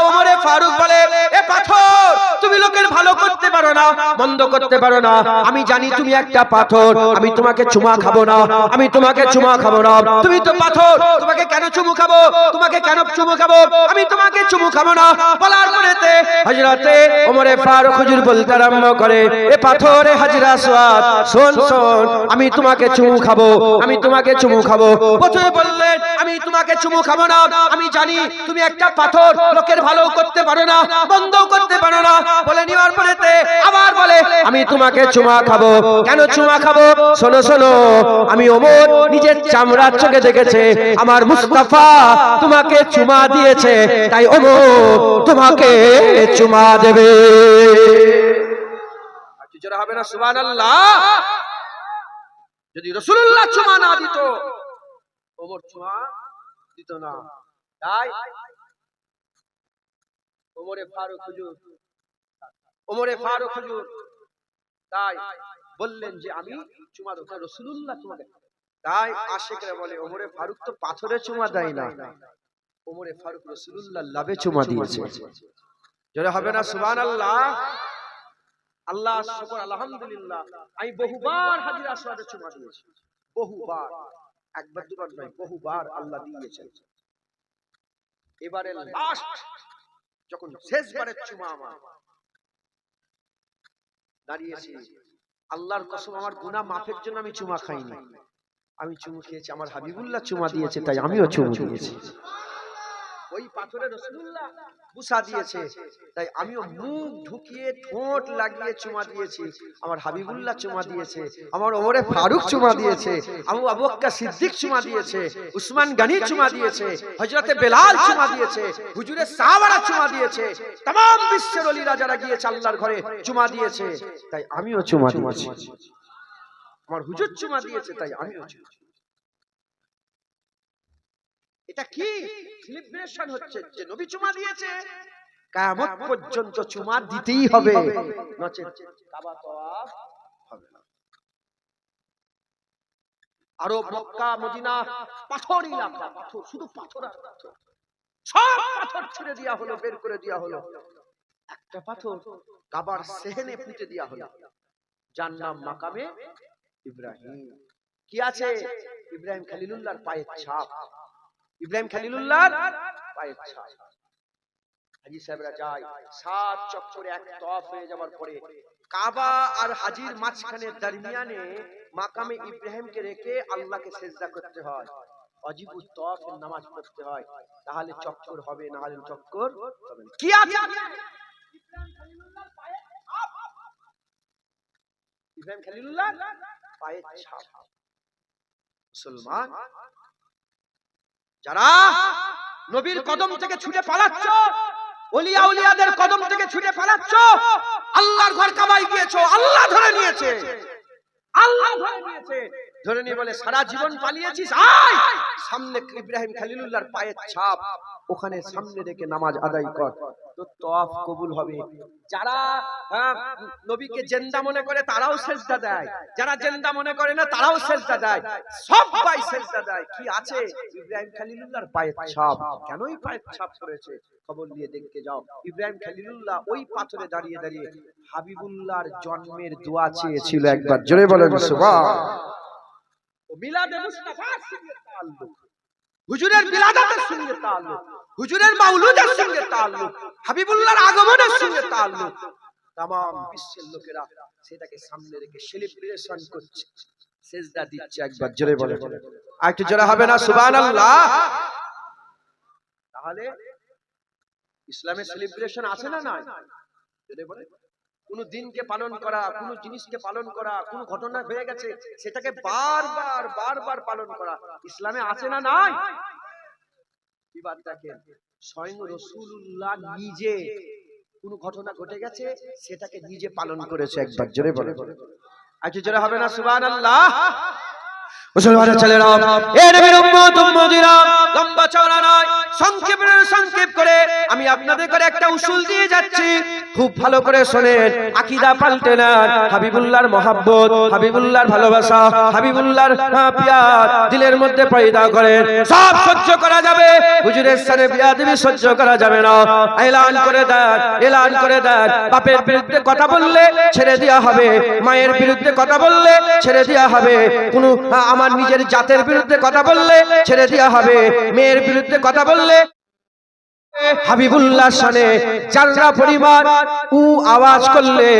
ওমর ফারুক বলে, এ পাথর, তুমি লোকের ভালো করতে পারো না, মন্দ করতে পারো না, আমি জানি তুমি একটা পাথর, আমি তোমাকে চুমা খাবো না, আমি তোমাকে চুমা খাবো না, তুমি তো পাথর, তোমাকে কেন চুমু খাবো, তোমাকে কেন চুমু খাবো, আমি তোমাকে চুমু খাবো না। বলার পরেতে হযরতে ওমর ফারুক হুজুর বলতে আরম্ভ করে, এ পাথরে হাজরা আসওয়াদ, শোন শোন, আমি তোমাকে চুমু খাবো, আমি তোমাকে চুমু খাবো। প্রথমে বললেন আমি তোমাকে চুমু খাবো না, আমি জানি তুমি একটা পাথর, লোকের ভালো করতে পারো না, বন্ধ করতে পারো না। বলে নেওয়ার পরেতে আবার বলে আমি তোমাকে চুমা খাবো। কেন চুমা খাবো? শোনো শোনো, আমি ওমর নিজের চামড়ার চোখে দেখেছে আমার মুস্তাফা তোমাকে চুমা দিয়েছে, তাই ওমর তোমাকে চুমা দেবে। জোরে হবে না সুবহানাল্লাহ? যদি রাসূলুল্লাহ চুমা না দিত, ওমর চুমা দিত না। তাই ওমরে ফারুক হুজুর তাই বললেন যে আমি চুমা দেব, রাসূলুল্লাহ তোমাকে। তাই আশিকরা বলে ওমরে ফারুক তো পাথরে চুমা দেয় না, ওমরে ফারুক রাসূলুল্লাহ লাভে চুমা দিয়েছে। জোরে হবে না সুবহানাল্লাহ? আল্লাহ শুকর, আলহামদুলিল্লাহ, আমি বহুবার হাজরা আসওয়াদে চুমা দিয়েছি, বহুবার, একবার দুবার নয়, বহুবার আল্লাহ দিয়েছেন। এবারে লাস্ট যখন শেষবারের চুমা আমার দাঁড়িয়েছি, আল্লাহর কসম আমার গুনাহ মাফের জন্য আমি চুমা খাইনি, আমি চুমু খেয়েছি আমার হাবিবুল্লাহ চুমা দিয়েছে, তাই আমিও চুমু দিয়েছি। ওই পাথরে রাসূলুল্লাহ বুসা দিয়েছে, তাই আমিও মুখ ঢুকিয়ে ঠোঁট লাগিয়ে চুমা দিয়েছি। আমার হাবিবুল্লাহ চুমা দিয়েছে, আমার ওমরে ফারুক চুমা দিয়েছে, আবু বকর সিদ্দিক চুমা দিয়েছে, উসমান গনি চুমা দিয়েছে, হযরতে বেলাল চুমা দিয়েছে, হুজুরে সাহাবারা চুমা দিয়েছে, तमाम বিশ্বের ওলিরা যারা গিয়েছে আল্লাহর ঘরে চুমা দিয়েছে, তাই আমিও চুমা দিয়েছি। আমার হুজুর চুমা দিয়েছে, তাই আমিও চুমা। এটা কি সেলিব্রেশন হচ্ছে যে নবী চুমা দিয়েছে, কিয়ামত পর্যন্ত চুমা দিতেই হবে, নচেত কাবা তওয়াফ হবে না। আরব, মক্কা, মদিনা পাথর এলাকা, পাথর, শুধু পাথর আর পাথর, সব পাথর ছুঁড়ে দেয়া হলো, বের করে দেয়া হলো, একটা পাথর কাবার সেহেনে পুঁতে দেয়া হলো, যার নাম মাকামে ইব্রাহিম। কি আছে? ইব্রাহিম খলিলুল্লাহর পায়ের ছাপ, ইব্রাহিম খলিলুল্লাহর পায়ের ছাপ। হাজী সাহেবরা যায় 7 চক্করে এক তওয়াফ হয়ে যাওয়ার পরে কাবা আর হাজীর মাঝখানে দরমিয়ানে মাকামে ইব্রাহিমকে রেখে আল্লাহকে সিজদা করতে হয়। ওয়াজিবুত তাওয়াফের নামাজ পড়তে হয়, তাহলে চক্কর হবে, না হলে চক্কর হবে না। কি আছে ইব্রাহিম খলিলুল্লাহ পায়ের ছাপ। মুসলমান যারা নবীর কদম থেকে ছুটে পালাচ্ছ, ওলিয়া উলিয়াদের কদম থেকে ছুটে পালাচ্ছ, আল্লাহর ঘর কাবায় গিয়েছো, আল্লাহ ধরে নিয়েছে, আল্লাহ ধরে নিয়েছে, ধরে নিয়ে বলে সারা জীবন পালিয়েছিস, আয় সামনে ইব্রাহিম খলিলুল্লাহর পায়ের ছাপ, ওখানে সামনে রেখে নামাজ আদায় কর, তো তওয়াফ কবুল হবে। যারা নবীকে জিন্দা মনে করে তারাও সেজদা দেয়, যারা জিন্দা মনে করে না তারাও সেজদা দেয়, সবাই সেজদা দেয়। কি আছে ইব্রাহিম খলিলুল্লাহর পায়ের ছাপ। কেনই পায়ের ছাপ করেছে খবর নিয়ে দেখতে যাও। ইব্রাহিম খলিলুল্লাহ ওই পাথরে দাঁড়িয়ে দাঁড়িয়ে হাবিবুল্লাহর জন্মের দোয়া চেয়েছিল। একবার জোরে বলেন সুবহান। ও মিলাদে মুস্তাফার সঙ্গে তাআল্লুক, হুজুরের বিলাদাতের সঙ্গে তাআল্লুক, হুজুরের মাউলুদের সঙ্গে তাআল্লুক, হাবিবুল্লাহর আগমনের সঙ্গে তাআল্লুক। तमाम বিশ্বের লোকেরা সেটাকে সামনে রেখে সেলিব্রেশন করছে, সিজদা দিচ্ছে। একবার জোরে বলেন, আরেকটু জোরে হবে না সুবহানাল্লাহ? তাহলে ইসলামের সেলিব্রেশন আছে না নাই? জোরে বলেন। কোন দিনকে পালন করা, কোন জিনিসকে পালন করা, কোন ঘটনা হয়ে গেছে সেটাকে বারবার বারবার পালন করা ইসলামে আছে না নাই? এবার দেখেন স্বয়ং রাসূলুল্লাহ নিজে কোন ঘটনা ঘটে গেছে সেটাকে নিজে পালন করেছে। একবার জোরে বলেন, আচ্ছা জোরে হবে না সুবহানাল্লাহ? মুসলমানের ছেলেরা, এ নবীর উম্মত উম্মতিরা, লম্বা চওড়া নয়, সংক্ষেপ করে আমি আপনাদের করে একটা উসুল দিয়ে যাচ্ছি, খুব ভালো করে শুনেন, আকীদা পাল্টে না। হাবিবুল্লাহর মহব্বত, হাবিবুল্লাহর ভালোবাসা, হাবিবুল্লাহর পিয়ার দিলের মধ্যে পয়দা করেন, সব সহ্য করা যাবে, হুজুরের সাথে বিয়াদবি সহ্য করা যাবে না। এলান করে দেন, বাপের বিরুদ্ধে কথা বললে ছেড়ে দেওয়া হবে, মায়ের বিরুদ্ধে কথা বললে ছেড়ে দেওয়া হবে, কোন আমার নিজের জাতের বিরুদ্ধে কথা বললে ছেড়ে দেওয়া হবে, মেয়ের বিরুদ্ধে কথা বললে হাবিবুল্লাহ শানে যারা পরিমাণ আওয়াজ করলে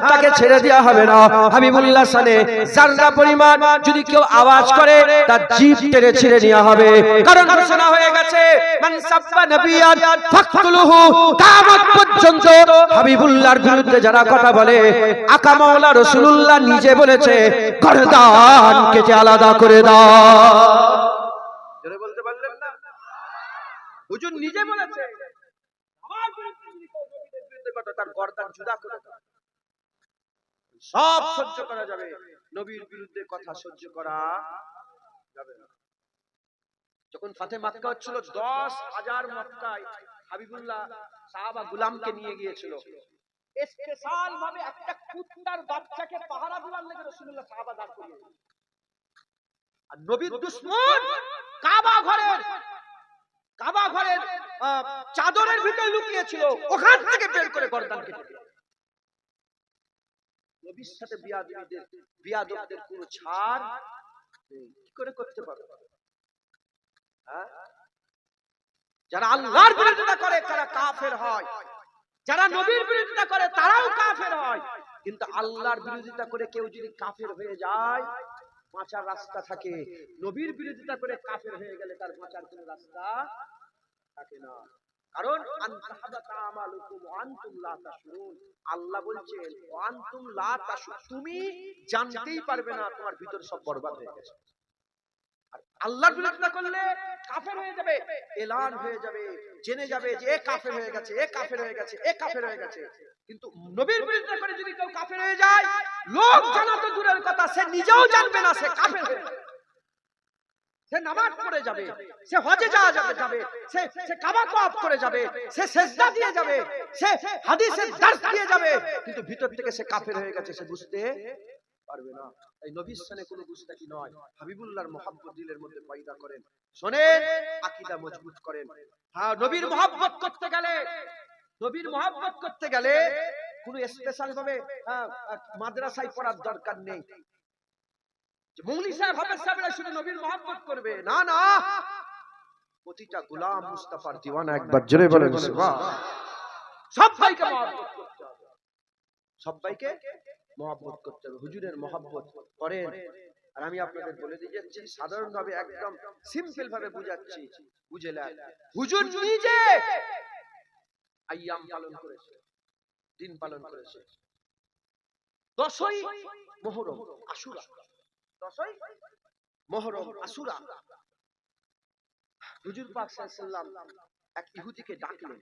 তাকে ছেড়ে দেওয়া হবে না। হাবিবুল্লাহ শানে যারা পরিমাণ যদি কেউ আওয়াজ করে তার জিভ টেনে ছিঁড়ে নেওয়া হবে। কারণ ঘোষণা হয়ে গেছে, মান সাব্বা নবিয়ান ফাকতুলুহু, কিয়ামত পর্যন্ত হাবিবুল্লাহর বিরুদ্ধে যারা কথা বলে, আকা মাওলা রাসূলুল্লাহ নিজে বলেছে গর্দান কেটে আলাদা করে দাও। জোরে বলতে পারলেন না? হুজুর নিজে বলেছে আমার বিরুদ্ধে কথা, তার গর্দান জুদা করে দাও। সব সহ্য করা যাবে, নবীর বিরুদ্ধে কথা সহ্য করা যাবে না। যখন ফাতে মক্কা হচ্ছিল, 10,000 মক্কায় হাবিবুল্লাহ সাহাবা গোলামকে নিয়ে গিয়েছিল, স্পেশাল ভাবে একটা কুত্তার বাচ্চাকে পাহারা দেওয়ার লেগে রাসূলুল্লাহ সাহাবা দাঁড় করিয়ে দিলেন। আর নবীর দুশমন কাবা ঘরের চাদরের ভিতরে লুকিয়েছিল, ওখান থেকে বের করে গর্দান কেটে দিল। নবীর সাথে বিয়াদবদের কোন ছাড় কি করে করতে পারবে? যারা আল্লাহর বিরোধিতা করে তারা কাফের হয়, যারা নবীর বিরোধিতা করে তারাও কাফের হয়। কিন্তু আল্লাহর বিরোধিতা করে কেউ যদি কাফের হয়ে যায় বাঁচার রাস্তা থাকে, নবীর বিরোধিতা করে কাফের হয়ে গেলে তার বাঁচার কোনো রাস্তা থাকে না। কারণ আল্লাহ বলছেন তুমি জানতেই পারবে না তোমার ভিতর সব বরবাদ হয়ে গেছে। আল্লাহর বিরোধিতা করলে কাফের হয়ে যাবে, এলান হয়ে যাবে, জেনে যাবে যে এ কাফের হয়ে গেছে, এ কাফের হয়ে গেছে, এ কাফের হয়ে গেছে। কিন্তু নবীর বিরোধিতা করে যদি কেউ কাফের হয়ে যায়, লোক জানা তো দূরের কথা, সে নিজেও জানবে না সে কাফের হয়ে যাবে। সে নামাজ পড়ে যাবে, সে হজে যাবে, সে কাবা তওয়াফ করে যাবে, সে সিজদা দিয়ে যাবে, সে হাদিসের দার্স দিয়ে যাবে, কিন্তু ভিতর থেকে সে কাফের হয়ে গেছে, সে বুঝতে পারবে না। এই নবীর সানে কোনো গুস্তাখি নয়, হাবিবুল্লাহর মহব্বত দিলের মধ্যে পয়দা করেন, শুনেন, আকীদা মজবুত করেন। হ্যাঁ, নবীর মহব্বত করতে গেলে কোনো স্পেশাল ভাবে মাদ্রাসায় পড়ার দরকার নেই। মৌলভী সাহেব হাফেজ সাহেবরা শুধু নবীর মহব্বত করবে না, না, প্রতিটা গোলাম মুস্তাফার দিওয়ানা। একবার জোরে বলেন সুবহানাল্লাহ। সবাইকে মহব্বত করতে হবে, সবাইকে মহব্বত করতে হবে। হুজুরের মহব্বত করেন, আর আমি আপনাদের বলে দিয়ে যাচ্ছি, সাধারণভাবে একদম সিম্পল ভাবে বুঝাচ্ছি, বুঝলেন? হুজুর নিজে আইয়াম পালন করেছে, দিন পালন করেছে। 10ই মুহররম আশুরা, 10ই মুহররম আশুরা। হুজুর পাক সাল্লাল্লাহু আলাইহি ওয়াসাল্লাম এক ইহুদিকে ডাকলেন,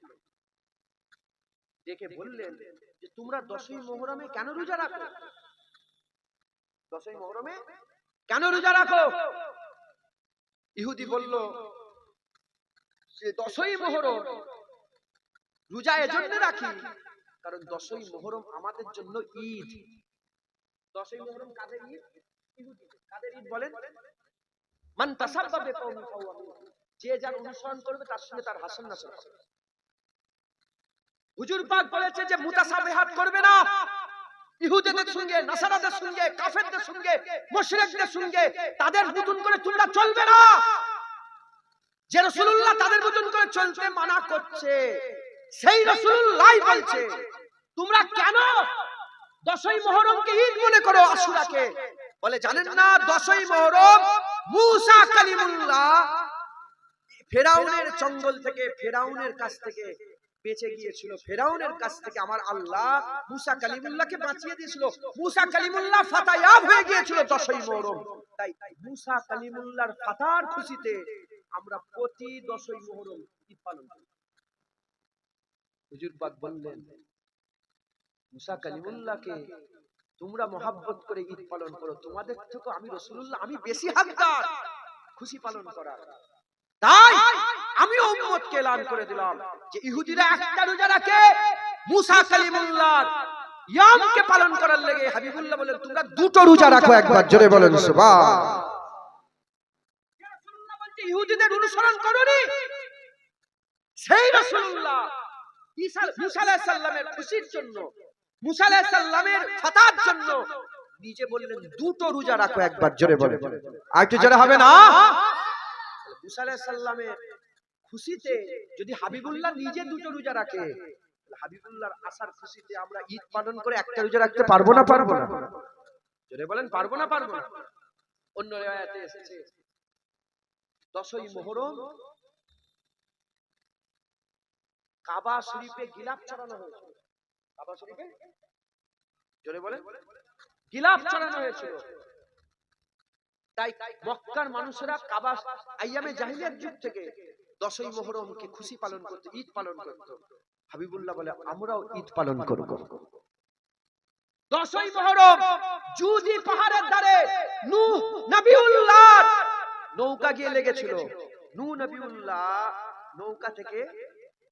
ডেকে বললেন যে তোমরা 10ই মুহররমে কেন রোজা রাখো? 10ই মুহররমে কেন রোজা রাখো? ইহুদি বলল যে 10ই মুহররম রোজা এজন্য রাখি কারণ 10ই মুহররম আমাদের জন্য ঈদ। 10ই মুহররম কাদের ঈদ? ইহুদিদের। কাদের ঈদ বলেন? মান তাসাব্বা বিকওমি ফাহুয়া মিনহুম, যে যার অনুসরণ করবে তার সঙ্গে তার হাসান নাসর হবে। হুজুর পাক বলেছে যে মুতাসাবিহাত করবে না, ইহুদিদের সঙ্গে, নাসারাদের সঙ্গে, কাফেরদের সঙ্গে, মুশরিকদের সঙ্গে তাদের মতন করে তোমরা চলবে না। যে রাসূলুল্লাহ তাদের মতন করে চলতে মানা করছে, সেই রাসূলুল্লাহই বলছে তোমরা কেন 10ই মুহররমকে ঈদ মনে করো, আশুরাকে? বলে জানেন না 10ই মুহররম মুসা কালিমুল্লাহ ফেরাউনের জঙ্গল থেকে, ফেরাউনের কাছ থেকে বেঁচে গিয়েছিল। ফেরাউনের কাছ থেকে আমার আল্লাহ মুসা কালিমুল্লাহকে বাঁচিয়ে দিয়েছিল। মুসা কালিমুল্লাহ ফাতায়াব হয়ে গিয়েছিল 10ই মুহররম। তাই মুসা কালিমুল্লাহর ফাতার খুশিতে আমরা প্রতি 10ই মুহররম ঈদ পালন করি। হুজুর পাক বললেন মুসা কালিমুল্লাহকে তোমরা মহব্বত করে ঈদ পালন করো, তোমাদের থেকে আমি রাসূলুল্লাহ আমি বেশি হকদার খুশি পালন করার। তাই আমি উম্মতকে এলান করে দিলাম যে ইহুদিরা একটা রোজা রাখে, মুসা কালিমুল্লাহর ইয়ামকে পালন করার লেগে হাবিবুল্লাহ বলেন তোমরা দুটো রোজা রাখো। একবার জোরে বলেন সুবহান। রাসূলুল্লাহ বলতে ইহুদিদের অনুসরণ করোনি, সেই রাসূলুল্লাহ মুসা আলাইহিস সালামের খুশির জন্য, মুসা আলাইহিস সালামের ফাতার জন্য নিজে বললেন দুটো রোজা রাখো। একবার জোরে বলেন, আর একটু জোরে হবে না? মুসা আলাইহিস সালামের খুশিতে যদি হাবিবুল্লাহ নিজে দুটো রোজা রাখে, হাবিবুল্লাহর আসার খুশিতে আমরা ঈদ পালন করে একটা রোজা রাখতে পারবো না? পারবো না? জোরে বলেন পারবো না? পারবো না? অন্য riwayate এসেছে 10ই মুহররম কাবা শরীফে গিলাফ চড়ানো হয়েছিল। কাবা শরীফে জোরে বলেন গিলাফ চড়ানো হয়েছিল। তাই মক্কার মানুষেরা কাবা আইয়ামে জাহিলিয়াত যুগ থেকে 10ই মুহররমকে খুশি পালন করতে, ঈদ পালন করত। হাবিবুল্লাহ বলে আমরাও ঈদ পালন করব। 10ই মুহররম জুদি পাহাড়ের ধারে নূহ নবিউল্লাহ নৌকা গিয়ে লেগেছিল। নূহ নবিউল্লাহ নৌকা থেকে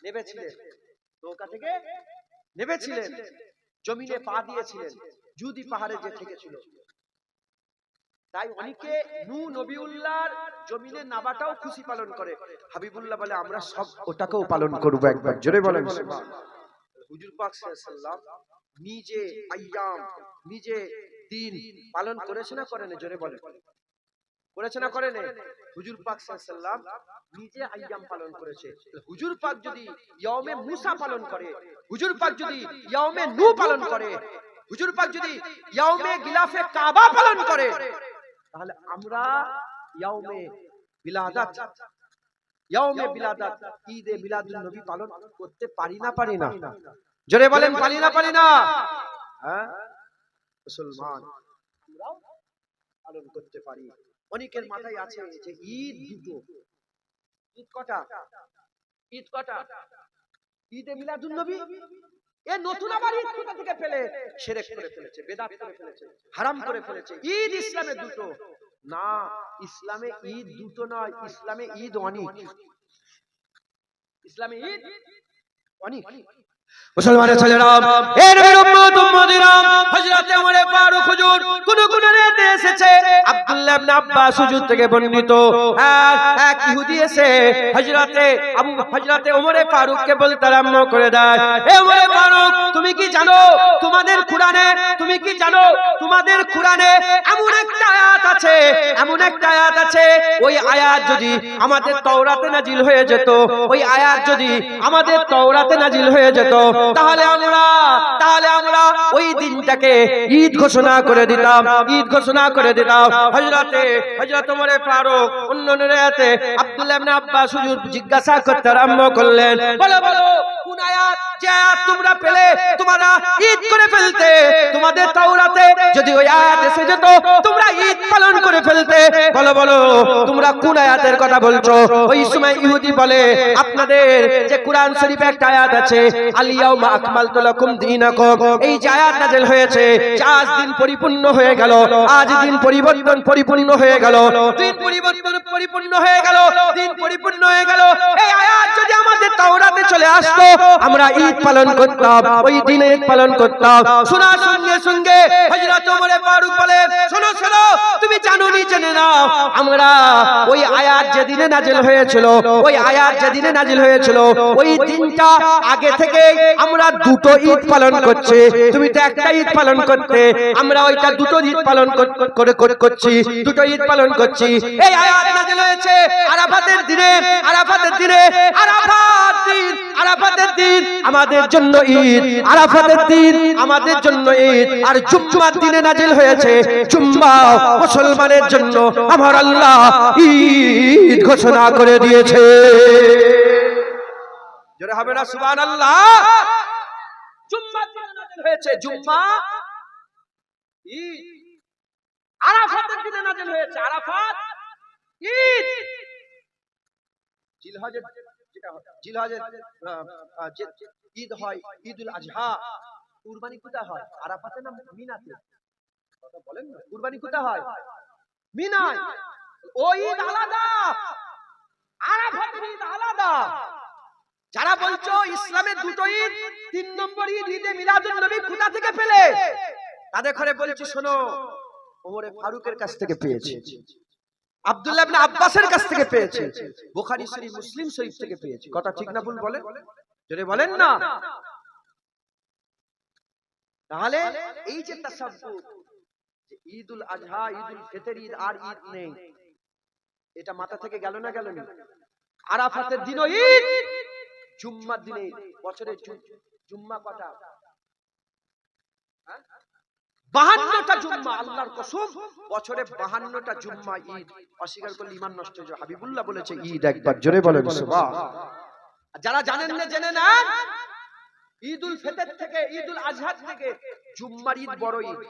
নেমেছিলেন, নৌকা থেকে নেমেছিলেন, জমিনে পা দিয়েছিলেন, জুদি পাহাড়ে যে ঠেকেছিল। তাই অনেকে নূহ নবিউল্লাহর জমিনে নাবাটাও খুশি পালন করে। হাবিবুল্লাহ বলে আমরা সব ওটাকেও পালন করব। একবার জোরে বলেন সুবহানাল্লাহ। হুজুর পাক সাল্লাল্লাহু আলাইহি ওয়াসাল্লাম নিজে আইয়াম, নিজে দিন পালন করেছে না করেন? জোরে বলেন করেছে না করেন? হুজুর পাক সাল্লাল্লাহু আলাইহি ওয়াসাল্লাম নিজে আইয়াম পালন করেছে। হুজুর পাক যদি ইয়াউমে মুসা পালন করে, হুজুর পাক যদি ইয়াউমে নূহ পালন করে, হুজুর পাক যদি ইয়াউমে গিলাফে কাবা পালন করে, তাহলে আমরা ইয়াউমে বিলাদাত, ইয়াউমে বিলাদাত, ঈদে মিলাদুন নবী পালন করতে পারি না? পারি না? জোরে বলেন পারি না? পারি না? হ্যাঁ মুসলমান আমরাও পালন করতে পারি। অনেকের মাথায় আছে যে ঈদ দুটো। ঈদ কটা? ঈদ কটা? ঈদে মিলাদুন নবী এ নতুন আবার ঈদ কোথা থেকে পেলে? শিরক করে ফেলেছে, বেদাত করে ফেলেছে, হারাম করে ফেলেছে। ঈদ ইসলামে দুটো না, ইসলামে ঈদ দুটো নয়, ইসলামে ঈদ অনেক। ইসলামে ঈদ অনেক। মুসলমানের ছেলেরা, এ নবীর উম্মত উম্মতিরা, হযরত ওমর ফারুক হুজুর কোন রিওয়ায়াতে এসেছে আব্দুল্লাহ ইবনে আব্বাস হুজুর থেকে বর্ণিত, এক ইহুদি এসে হযরতে ওমর ফারুককে বলতে আরম্ভ করে দেয়, হে ওমর ফারুক, তুমি কি জানো তোমাদের কোরআনে, তুমি কি জানো তোমাদের কোরআনে এমন একটা আয়াত আছে, এমন একটা আয়াত আছে, ওই আয়াত যদি আমাদের তাওরাতে নাজিল হয়ে যেত, ওই আয়াত যদি আমাদের তাওরাতে নাজিল হয়ে যেত, তাহলে আমরা ওই দিনটাকে ঈদ ঘোষণা করে দিতাম, ঈদ ঘোষণা করে দিতাম। হযরত ওমর ফারুক অন্য রিওয়ায়াতে আব্দুল্লাহ ইবনে আব্বাস হুজুর জিজ্ঞাসা করতে আরম্ভ করলেন, বলো কোন আয়াত, যে আয়াত তোমরা পেলে তোমরা ঈদ করে ফেলতে, তোমাদের তাওরাতে যদি ওই আয়াত এসে যেত তোমরা ঈদ পালন করে ফেলতে, বলো তোমরা কোন আয়াতের কথা বলছো? ওই সময় ইহুদি বলে, আপনাদের যে কোরআন শরীফে একটা আয়াত আছে, আল ইয়াউমা আকমালতু লাকুম দীনাকুম, এই যে আয়াত নাযিল হয়েছে, আজ দিন পরিপূর্ণ হয়ে গেল, আজ দিন পরিপূর্ণ হয়ে গেল, দিন পরিপূর্ণ হয়ে গেল, দিন পরিপূর্ণ হয়ে গেল। এই আয়াত যদি আমাদের তাওরাতে চলে আসতো, আমরা ঈদ পালন করতাম, ওই দিনে ঈদ পালন করতাম। শোনার সঙ্গে সঙ্গে হযরত ওমর ফারুক বলে, শোনো তুমি জানোনি, জেনে নাও, আমরা ওই আয়াত যেদিনে নাযিল হয়েছিল, ওই আয়াত যেদিনে নাযিল হয়েছিল, ওই দিনটা আগে থেকে আমরা দুটো ঈদ পালন করছি। তুমি তো একটা ঈদ পালন করতে, আমরা ওইটা দুটো ঈদ পালন করছি, দুটো ঈদ পালন করছি। এই আয়াত নাযিল হয়েছে আরাফাতের দিনে, আরাফাতের দিন আমাদের জন্য ঈদ, আরাফাতের দিন আমাদের জন্য ঈদ। আর জুম্মার দিনে নাযিল হয়েছে, জুম্মা মুসলমানের জন্য আমার আল্লাহ ঈদ ঘোষণা করে দিয়েছে। জোরে হবে না সুবহানাল্লাহ? জুম্মার দিনে নাযিল হয়েছে, জুম্মা ঈদ। আরাফাতের দিনে নাযিল হয়েছে, আরাফাত ঈদ। জিলহজের ঈদ হয়, ঈদুল আজহা। কুরবানি কোথায় হয়? আরাফাতে না মিনাতে? কথা বলেন না, কুরবানি কোথায় হয়? মিনায়। ওই ঈদ আলাদা, আরাফাতের ঈদ আলাদা। যারা বলছো ইসলামের দুটো ঈদ, 3 নম্বর ঈদ ঈদে মিলাদুন নবী কোথা থেকে পেলে? তাদের ঘরে বলছি, শোনো, ওমর ফারুকের কাছ থেকে পেয়েছে, আব্দুল্লাহ ইবনে আব্বাসের কাছ থেকে পেয়েছে, বুখারী শরীফ, মুসলিম শরীফ থেকে পেয়েছে। কথা ঠিক না ভুল বলেন? যদি বলেন না, তাহলে এই যে তাসাব্বুত, যে ঈদুল আজহা, ঈদুল ফিতর, ঈদ আর ঈদ নেই, এটা মাথা থেকে গেল না গেল না? আরাফাতের দিনও ঈদ, জুম্মার দিনে ঈদ। বছরের জুম্মা কটা? 52টা জুম্মা। আল্লাহর কসম, বছরে 52টা জুম্মা ঈদ। অস্বীকার করলে ঈমান নষ্ট হয়ে যাবে। হাবিবুল্লাহ বলেছে ঈদ একবার, জোরে বলেন সুবহানাল্লাহ। যারা জানেন না জেনে নেন, ঈদুল ফিতর থেকে, ঈদুল আজহা থেকে জুম্মার ঈদ বড় ঈদ।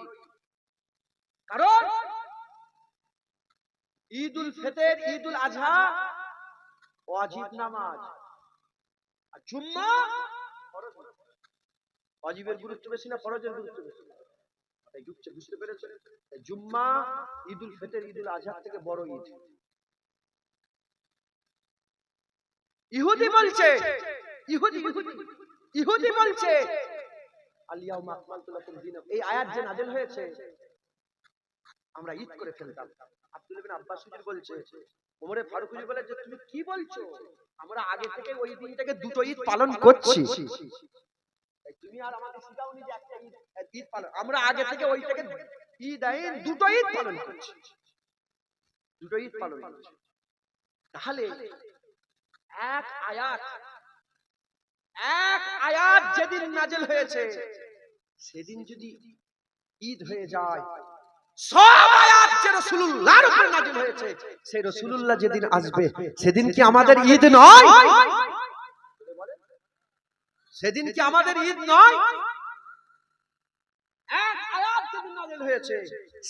কারণ ঈদুল ফিতর, ঈদুল আজহা ওয়াজিব নামাজ, আর জুম্মা ফরজ। ওয়াজিবের গুরুত্ব বেশি না ফরজের গুরুত্ব বেশি? বুঝতে পেরেছেন? জুম্মা ঈদুল ফিতর, ঈদুল আজহা থেকে বড় ঈদ। ইহুদি বলছে আল ইয়াউমা আকমালতু লাকুম দীনাকুম, এই আয়াত যে নাযিল হয়েছে, আমরা ঈদ করে ফেলতাম। আব্দুল্লাহ ইবনে আব্বাস হুজুর বলছে, ওমর ফারুক হুজুর বলে যে তুমি কি বলছো, আমরা আগে থেকে ওই দিনটাকে দুটো ঈদ পালন করছি। তুমি আর আমাকে শিখাওনি যে একটা ঈদ পালন, আমরা আগে থেকে ওইটাকে ঈদ আইন দুটো ঈদ পালন করছি, দুটো ঈদ পালন করছি। তাহলে এক আয়াত যেদিন নাযিল হয়েছে, সেদিন যদি ঈদ হয়ে যায়, সব আয়াত যে রাসূলুল্লাহর উপরে নাযিল হয়েছে, সেই রাসূলুল্লাহ যেদিন আসবে, সেদিন কি আমাদের ঈদ নয়? সেদিন কি আমাদের ঈদ নয়? এক আয়াত যেদিন নাযিল হয়েছে,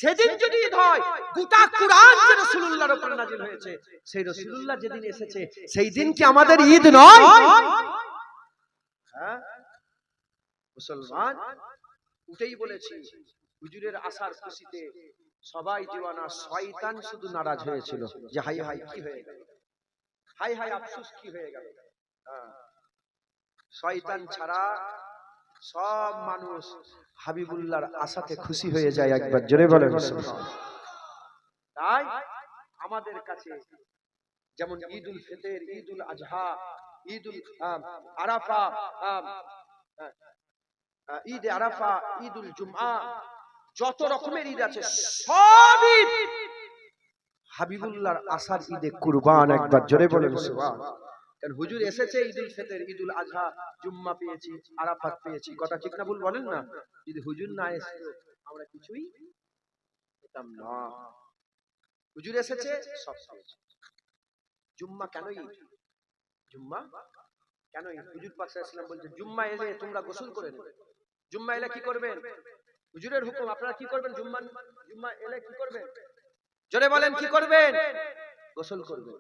সেদিন যদি ঈদ হয়, গোটা কুরআন যে রাসূলুল্লাহর উপরে নাযিল হয়েছে, সেই রাসূলুল্লাহ যেদিন এসেছে, সেই দিন কি আমাদের ঈদ নয়? হ্যাঁ, মুসলমান উঠেই বলেছি, হুজুরের আসার খুশিতে সবাই দিওয়ানা, শয়তান শুধু নারাজ হয়েছিল যে হাই হাই কি হয়ে গেল, হাই হাই আফসোস কি হয়ে গেল। শয়তান ছাড়া সব মানুষ হাবিবুল্লাহর আশাতে খুশি হয়ে যায়। একবার জোরে বলেন সুবহানাল্লাহ। তাই আমাদের কাছে যেমন ঈদুল ফিতর, ঈদুল আজহা, ঈদুল আরাফা, ঈদ আরাফা, ঈদুল জুমআ, যত রকমের ঈদ আছে, সব ঈদ হাবিবুল্লাহর আশার ঈদে কুরবান। একবার জোরে বলেন সুবহানাল্লাহ। কারণ হুজুর এসেছে ঈদুল ফিতর, ঈদুল আজহা, জুম্মা পেয়েছি, আরাফাত পেয়েছি, কথা ঠিক না ভুল বলেন না? যদি হুজুর না আসতো আমরা কিছুই পেতাম না। হুজুর এসেছে, সব পেয়েছি। জুম্মা কেন ঈদ? জুম্মা কেন ঈদ? হুজুর পাক সাল্লাল্লাহু আলাইহি ওয়াসাল্লাম বলছেন জুম্মা এলে তোমরা গোসল করে নেবে। জুম্মা এলে কি করবেন? হুজুরের হুকুম, আপনারা কি করবেন? জুম্মা এলে কি করবেন? জোরে বলেন কি করবেন? গোসল করবেন।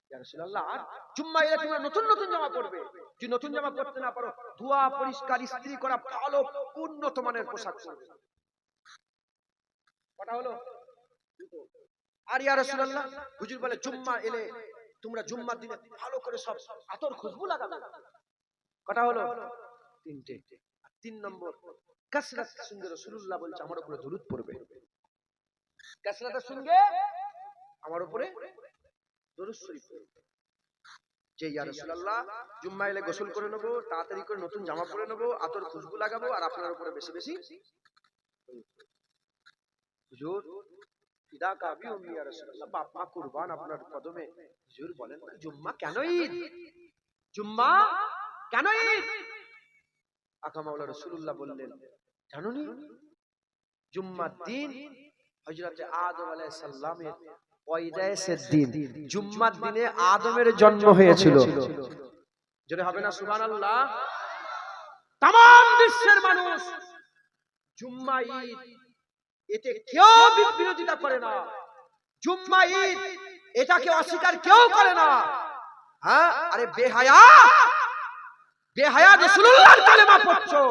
ইয়া রাসূলুল্লাহ, আর জুম্মা এলে তোমরা নতুন নতুন জামা পরবে। যদি নতুন জামা পরতে না পারো, ধোয়া পরিষ্কার ইস্ত্রি করা ভালো উন্নত মানের পোশাক পরবে। কথা হলো? আর ইয়া রাসূলুল্লাহ, হুজুর বলে জুম্মা এলে তোমরা জুম্মার দিনে ভালো করে সব আতর খুশবু লাগাবে। কথা হলো? তিনটে। আর 3 নম্বর, কাসরাতের সঙ্গে রাসূলুল্লাহ বলছে আমার উপরে দরুদ পড়বে। কাসরাতের সঙ্গে আমার উপরে দরুদ শরীফ পড়বে। যে ইয়া রাসূলুল্লাহ জুম্মা এলে গোসল করে নেব, তাড়াতাড়ি করে নতুন জামা পরে নেব, আতর খুশবু লাগাবো, আর আপনার উপরে বেশি বেশি হুজুর ফিদা কাবি উম্মি ইয়া রাসূলুল্লাহ, বাপ মা কুরবান আপনার কদমে। হুজুর বলেন না জুম্মা কেন ঈদ? জুম্মা কেন ঈদ? আকা মাওলা রাসূলুল্লাহ বললেন জানোনি জুম্মার দিন হযরত আদম আলাইহিস সালামের পয়দায়েশের দিন, জুম্মার দিনে আদমের জন্ম হয়েছিল। জোরে হবে না সুবহানাল্লাহ? তাম বিশ্বের মানুষ জুম্মা ঈদ এতে কেউ বিরোধিতা করে না। জুম্মা ঈদ এটাকে অস্বীকার কেউ করে না। হ্যাঁ, আরে বেহায়া রাসূলুল্লাহর কালেমা পড়ছো,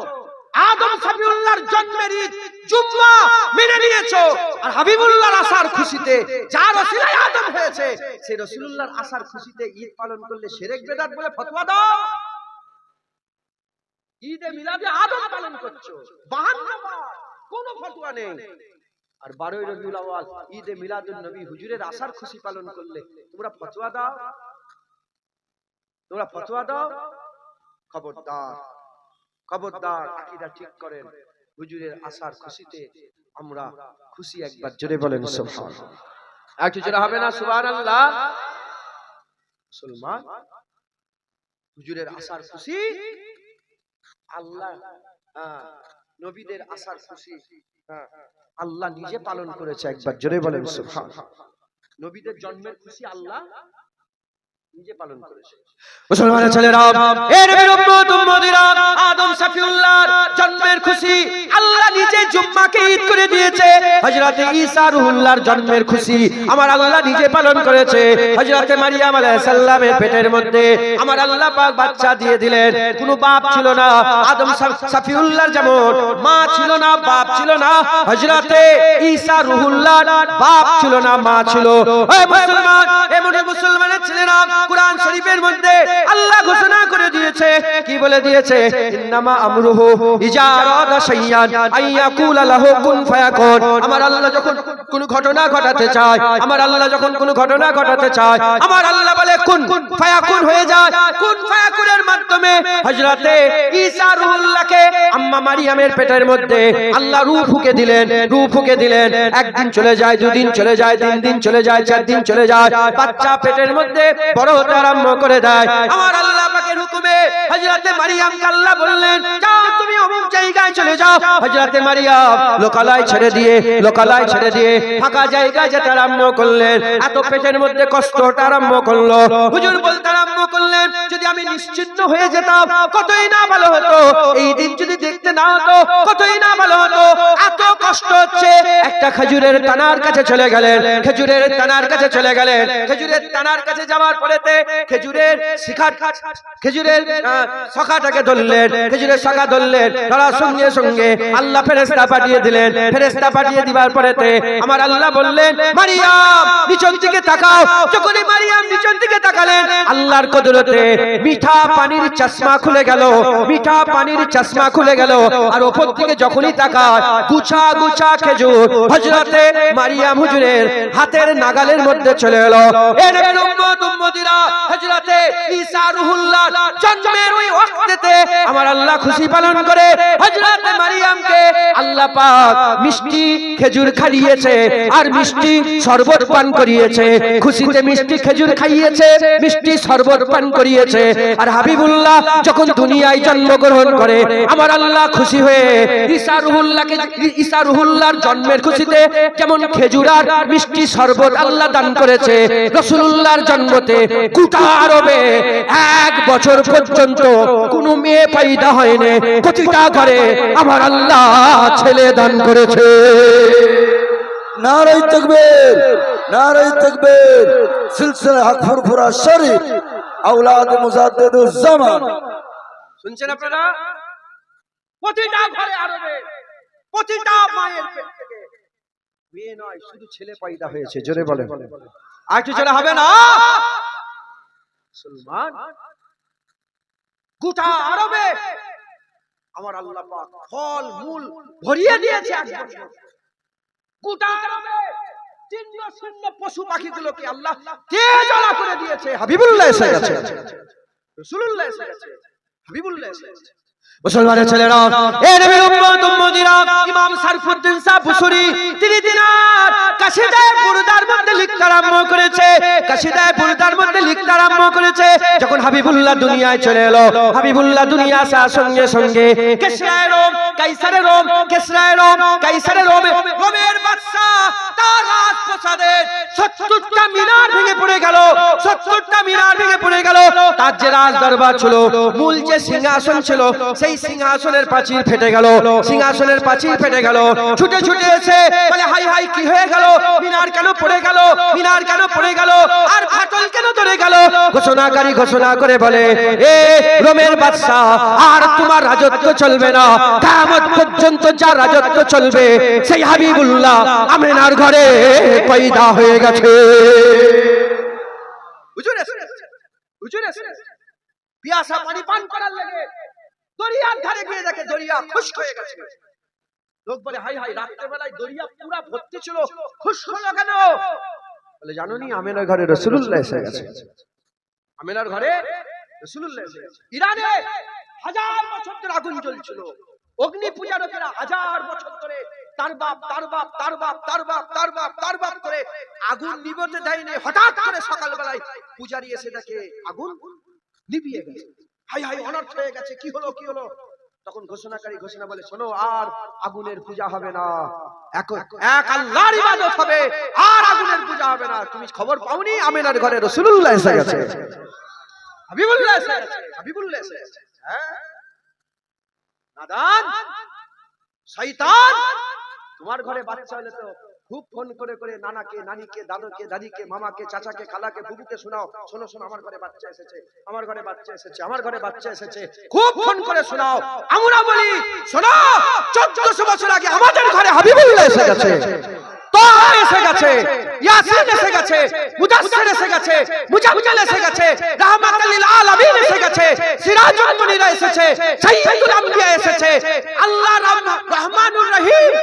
আদম সাফিউল্লাহর জন্মের ঈদ জুম্মা মেনে নিয়েছো, আর হাবিবুল্লাহর আসার খুশিতে যার ওসিলায় আদম হয়েছে সেই রাসূলুল্লাহর আসার খুশিতে ঈদ পালন করলে শিরক বিদআত বলে ফতোয়া দাও। ঈদে মিলাদে আদম পালন করছো 52 বার, কোনো ফতোয়া নেই। আর 12ই রবিউল আউয়াল ঈদে মিলাদুন নবী হুজুরের আসার খুশি পালন করলে তোমরা ফতোয়া দাও। তোমরা ফতোয়া দাও। খবরদার আকীদা ঠিক করেন। হুজুরের আসার খুশিতে আমরা খুশি, একবার জোরে বলেন সুবহানাল্লাহ। একটু জোরে হবে না সুবহানাল্লাহ? মুসলমান হুজুরের আসার খুশি, আল্লাহ নবীদের আসার খুশি আল্লাহ নিজে পালন করেছে, একবার জোরে বলেন সুবহানাল্লাহ। নবীদের জন্মের খুশি আল্লাহ নিজে পালন করেছে। মুসলমানের ছেলেরা, এর বিরুদ্ধ উম্মতিরা, আদম সাফিউল্লাহর জন্মের খুশি আল্লাহ নিজে জুম্মাকে ঈদ করে দিয়েছে। হযরত ঈসা রুহুল্লাহর জন্মের খুশি আমার আল্লাহ নিজে পালন করেছে। হযরত মারিয়াম আলাইহিস সালামের পেটের মধ্যে আমার আল্লাহ পাক বাচ্চা দিয়ে দিলেন। কোনো বাপ ছিল না। আদম সাফিউল্লাহর যেমন মা ছিল না, বাপ ছিল না, হযরত ঈসা রুহুল্লাহর বাপ ছিল না, মা ছিল। হে মুসলমান, এমন মুসলমানের ছেলেরা, কুরআন শরীফের মধ্যে আল্লাহ ঘোষণা করে দিয়েছে, কি বলে দিয়েছে? ইন্নামা আমরুহু ইজা আরাদা শাইয়ান আইয়াকুলা লাহু কুন ফায়াকুন। আমার আল্লাহ যখন কোন ঘটনা ঘটাতে চায়, আমার আল্লাহ যখন কোন ঘটনা ঘটাতে চায়, আমার আল্লাহ বলে কুন ফায়াকুন হয়ে যায়। কুন ফায়াকুনের মাধ্যমে হযরতে ঈসা রুহুল্লাহকে আম্মা মারিয়ামের পেটের মধ্যে আল্লাহ রূহ ফুঁকে দিলেন। একদিন চলে যায়, দুদিন চলে যায়, 3 দিন চলে যায়, 4 দিন চলে যায়, বাচ্চা পেটের মধ্যে বড় হতে আরম্ভ করে দেয়। আমার আল্লাহ পাকের হুকুমে হযরতে মারিয়ামকে আল্লাহ বললেন, যাও তুমি অমুক জায়গায় চলে যাও। হযরতে মারিয়াম লোকালয় ছেড়ে দিয়ে ফাঁকা জায়গায় যেতে আরম্ভ করলেন। এত পেটের মধ্যে কষ্ট হতে আরম্ভ করলো। হুজুর বলতে আরম্ভ করলেন, যদি আমি নিশ্চিন্ত হয়ে যেতাম কতই না ভালো হতো। এই দিন যদি দেখতে না হতো কতই না ভালো হতো। এত কষ্ট হচ্ছে। একটা খেজুরের তানার কাছে চলে গেলেন। খেজুরের তানার কাছে যাওয়ার পরেতে খেজুরের শাখাটাকে ধরলেন। খেজুরের শাখা ধরলেন, ধরার সঙ্গে সঙ্গে আল্লাহ ফেরেশতা পাঠিয়ে দিলেন। ফেরেশতা পাঠিয়ে দিবার পরেতে আমার আল্লাহ বললেন, মারিয়াম নিচের দিকে তাকাও। যখনই মারিয়াম নিচের দিকে তাকালেন, আল্লাহর কুদরতে মিঠা পানির চশমা খুলে গেল। আর উপর দিকে যখনই তাকায়, গুছা খেজুর হযরতে মারিয়াম হুজুরের হাতের নাগালের মধ্যে চলে এলো। এর উম্মতিরা হযরতে ঈসা রুহুল্লাহ জন্মের ওই ওয়াক্তেতে আমার আল্লাহ খুশি পালন করে হযরত মারিয়ামকে আল্লাহ পাক মিষ্টি খেজুর খাইয়েছে আর মিষ্টি শরবত পান করিয়েছে। খুশিতে মিষ্টি খেজুর খাইয়েছে, মিষ্টি শরবত পান করিয়েছে। আর হাবিবুল্লাহ যখন দুনিয়ায় জন্মগ্রহণ করে আমার আল্লাহ খুশি হয়ে ঈসা রুহুল্লাহর জন্মের খুশিতে যেমন খেজুর আর মিষ্টি শরবত আল্লাহ দান করেছে, রাসূলুল্লাহর জন্মতে গোটা আরবে 1 বছর পর্যন্ত কোনো মেয়ে পয়দা হয়নি, প্রতিটা ঘরে আমার আল্লাহ ছেলে দান করেছে। নারায়ে তাকবীর, নারায়ে তাকবীর। সিলসিলা হক ফুরফুরা শরীফ আওলাদ মুজাদ্দিদুজ জামান। শুনছেন আপনারা? প্রতিটা ঘরে আরবে প্রতিটা মায়ের পেট থেকে মেয়ে নয় শুধু ছেলে পয়দা হয়েছে। জোরে বলেন, আর কিছু জোরে হবে না? মুসলমান গোটা আরবে আমার আল্লাহ পাক ফল মূল ভরিয়ে দিয়েছে। গোটা আরবে চিহ্ন শূন্য পশু পাখিগুলোকে আল্লাহ তেজলা করে দিয়েছে। হাবিবুল্লাহ এসে গেছে, রাসূলুল্লাহ এসে গেছে, হাবিবুল্লাহ এসে গেছে। মুসলমানের ছেলেরা, এ নবীর উম্মত উম্মতিরা, ইমাম শরফুদ্দীন সাহেব বুসরি তিনি দিনার কাসিদায়ে বুরদার মধ্যে লিখতে আরম্ভ করেছে, কাসিদায়ে বুরদার মধ্যে লিখতে আরম্ভ করেছে। যখন হাবিবুল্লাহ দুনিয়ায় চলে এলো, হাবিবুল্লাহ দুনিয়া আসার সঙ্গে সঙ্গে কিসরায়ে রোম, কাইসারে রোম, কিসরায়ে রোম, কাইসারে রোম, রোমের বাদশা তার রাজপ্রাসাদে 70টা মিনার ভেঙে পড়ে গেল, 70টা মিনার ভেঙে পড়ে গেল। তার যে রাজ দরবার ছিল, মূল যে সিংহাসন ছিল, সেই সিংহাসনের প্রাচীর ফেটে গেল, সিংহাসনের প্রাচীর ফেটে গেল। ছুটে ছুটে এসে বলে, হাই হাই কি হয়ে গেল? মিনার কেন পড়ে গেল? মিনার কেন পড়ে গেল? আর ফাটল কেন ধরে গেল? ঘোষণাকারী ঘোষণা করে বলে, এ রোমের বাদশা, আর তোমার রাজত্ব চলবে না, কিয়ামত পর্যন্ত যা রাজত্ব চলবে সেই হাবিবুল্লাহ আমিনার ঘরে পয়দা হয়ে গেছে। হুজুর এসে গেছে, হুজুর এসে গেছে। পিয়াসা পানি পান করার লাগে দরিয়ার ধারে গিয়ে দেখে দরিয়া খুশক হয়ে গেছে। লোক বলে, হাই হাই রাতের বেলায় দরিয়া পুরো ভর্তি ছিল, খুশক হলো কেন? বলে, জানো নি আমিনার ঘরে রাসূলুল্লাহ এসে গেছে। আমিনার ঘরে রাসূলুল্লাহ এসে গেছে। ইরানে 1000 বছর ধরে আগুন জ্বলছিল, অগ্নি পূজারকেরা 1000 বছর ধরে তার বাপ তার বাপ তার বাপ তার বাপ তার বাপ তার বাপ করে আগুন নিভতে দেয়নি। হঠাৎ করে সকাল বেলায় পূজারী এসে দেখে আগুন নিভিয়ে গেছে। হাই হাই অনর্থ হয়ে গেছে, কি হলো কি হলো? তখন ঘোষণাকারী ঘোষণা বলে, শোনো, আর আগুনের পূজা হবে না, এক আল্লাহর ইবাদত হবে, আর আগুনের পূজা হবে না। তুমি খবর পাওনি আমিনার ঘরে রাসূলুল্লাহ এসে গেছে, হাবিবুল্লাহ এসে গেছে, হাবিবুল্লাহ এসে গেছে। হ্যাঁ নাদান শয়তান, তোমার ঘরে বাচ্চা হলে তো খুব ফোন করে করে নানাকে, নানিকে, দাদুকে, দাদিকে, মামাকে, চাচাকে, খালাকে, বুবুকে শোনাও, শোনো শোনো আমার ঘরে বাচ্চা এসেছে, আমার ঘরে বাচ্চা এসেছে, আমার ঘরে বাচ্চা এসেছে, খুব ফোন করে শোনাও। আমরা বলি, শোনো, 1400 বছর আগে আমাদের ঘরে হাবিবুল্লাহ এসে গেছে, তাহা এসে গেছে, ইয়াসিন এসে গেছে, মুদাসসির এসে গেছে, মুজাম্মিল এসে গেছে, রাহমাতুল লিল আলামিন এসে গেছে, সিরাজুল মুনিরা এসেছে, সাইয়্যিদুল আম্বিয়া এসেছে। আল্লাহ রহমানুর রহিম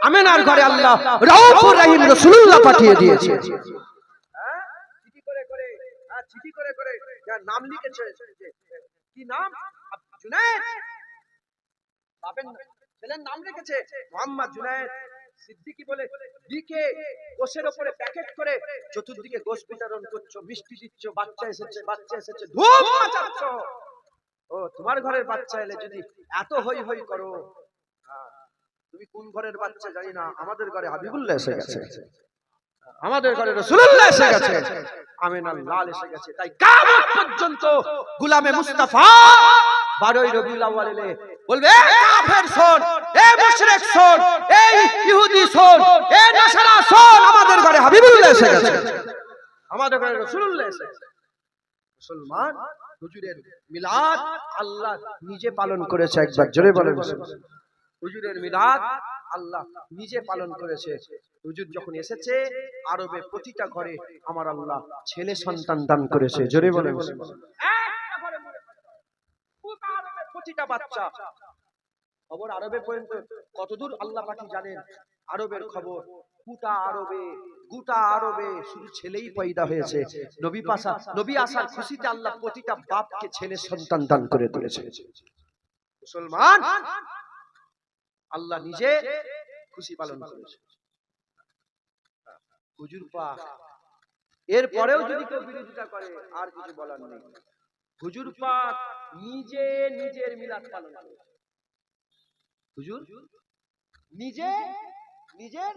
আমিনার ঘরে আল্লাহ রাউফুর রহিম রাসূলুল্লাহ পাঠিয়ে দিয়েছে। হ্যাঁ চিঠি করে করে, হ্যাঁ চিঠি করে করে যার নাম লিখেছে, কি নাম? জুনায়েদ। বাপের ছেলের নাম লিখেছে মোহাম্মদ জুনায়েদ সিদ্দিকী বলে লিখে গোশের উপরে প্যাকেট করে চতুর্দিকে গোশ বিতরণ করছো, মিষ্টি দিচ্ছ, বাচ্চা এসেছে, বাচ্চা এসেছে, ধুম মাচাচ্ছ। ও তোমার ঘরের বাচ্চা এলে যদি এত হই হই করো, তুমি কোন ঘরের বাচ্চা জানি না, আমাদের ঘরে হাবিবুল্লাহ এসে গেছে, আমাদের ঘরে রাসূলুল্লাহ এসে গেছে, আমিনার লাল এসে গেছে। তাই কিয়ামত পর্যন্ত গোলামে মুস্তাফা 12 রবিউল আউয়াল এলে বলবে, এ কাফের শোন, এ মুশরিক শোন, এই ইহুদি শোন, এ নাসারা শোন, আমাদের ঘরে হাবিবুল্লাহ এসে গেছে, আমাদের ঘরে রাসূলুল্লাহ এসে গেছে। মুসলমান হুজুরের মিলাদ আল্লাহ নিজে পালন করেছে, একবার জোরে বলেন। হুজুরের মিলাদ আল্লাহ নিজে পালন করেছে। হুজুর যখন এসেছে আরবে প্রতিটা ঘরে আমার আল্লাহ ছেলে সন্তান দান করেছে, জোরে বলেন। প্রতিটা বাচ্চা খবর আরবে পর্যন্ত কতদূর আল্লাহ পাকি জানেন, আরবের খবর গোটা আরবে শুধু ছেলেই পয়দা হয়েছে। নবী আসার খুশিতে আল্লাহ প্রতিটা বাপকে ছেলে সন্তান দান করে দিয়েছে। মুসলমান, আল্লাহ নিজে খুশি পালন করেছে। হুজুর পাক এরপরেও যদি কেউ বিরোধিতা করে আর কিছু বলার নেই। হুজুর পাক নিজে নিজের মিলাদ পালন করেছে। হুজুর নিজে নিজের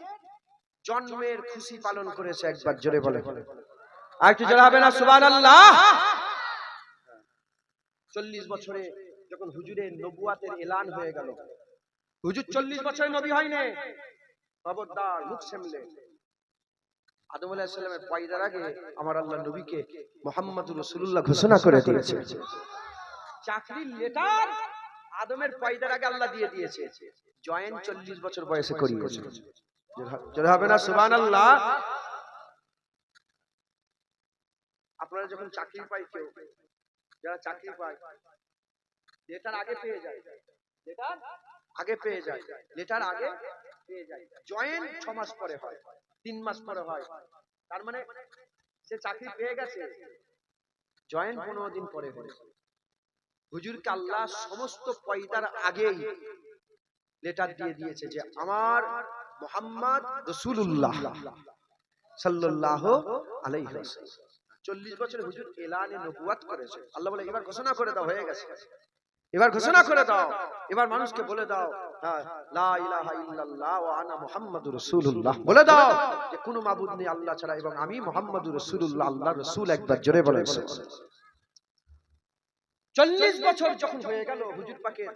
জন্মের খুশি পালন করেছে। একবার জোরে বলে, আর একটু জোরে হবে না সুবহানাল্লাহ? 40 বছরে যখন হুজুরের নবুয়াতের এলান হয়ে গেল, হুজুর 40 বছরে নবী হয়নি, খবরদার মুখ সামলে। আদম আলাইহিস সালামের পয়দার আগে আমার আল্লাহ নবীকে মুহাম্মদুর রাসূলুল্লাহ ঘোষণা করে দিয়েছে। চাকরির লেটার আদমের পয়দার আগে আল্লাহ দিয়ে দিয়েছে, জয়েন 40 বছর বয়সে করিয়েছে। জোরে হবে না সুবহানাল্লাহ? আপনারা যখন চাকরি পাই, কেউ যারা চাকরি পায় লেটার আগে পেয়ে যায়, লেটার আগে পেয়ে যায়, লেটার আগে পেয়ে যায়। জয়েন 6 মাস পরে হয়, 3 মাস পরে হয়। তার মানে সে চাকরি পেয়ে গেছে, জয়েন 15 দিন পরে হয়েছে। হুজুরকে আল্লাহ সমস্ত পয়দার আগেই লেটার দিয়ে দিয়েছে যে আমার মুহাম্মদ রাসূলুল্লাহ সাল্লাল্লাহু আলাইহি ওয়াসাল্লাম 40 বছরে হুজুর এলানে নবুয়ত করেছে। আল্লাহ বলে এবার ঘোষণা করে দাও, হয়ে গেছে, এবার ঘোষণা করে দাও, এবার মানুষকে বলে দাও লা ইলাহা ইল্লাল্লাহ ওয়া আনা মুহাম্মাদুর রাসূলুল্লাহ, বলে দাও যে কোনো মাবুদ নেই আল্লাহ ছাড়া এবং আমি মুহাম্মাদুর রাসূলুল্লাহ, আল্লাহর রাসূল। একবার জোরে বলেন। 40 বছর যখন হয়ে গেল হুজুর পাকের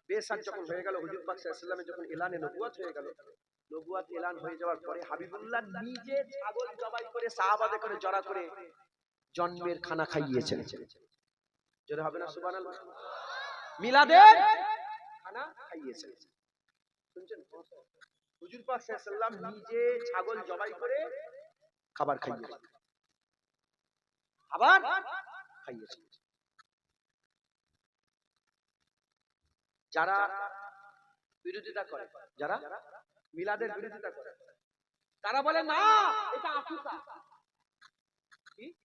বেসাত যখন হয়ে গেল, হুজুর পাক সাল্লাল্লাহু আলাইহি ওয়াসাল্লামের যখন এলানে নবুয়ত হয়ে গেল, নবুয়ত এলান হয়ে যাওয়ার পরে হাবিবুল্লাহ নিজে ছাগল জবাই করে সাহাবাদের করে জড়া করে জন্মের খানা খাইয়েছেন। জোরে হবে না সুবহানাল্লাহ? মিলাদের খানা খাইয়েছেন, শুনছেন? হুজুর পাক সাল্লাল্লাহু আলাইহি ওয়াসাল্লাম নিজে ছাগল জবাই করে খাবার খাইয়েছেন, খাবার খাইয়েছেন। যারা বিরোধিতা করে, যারা মিলাদের বিরোধিতা করে, তারা বলে না এটা আকিকা। কি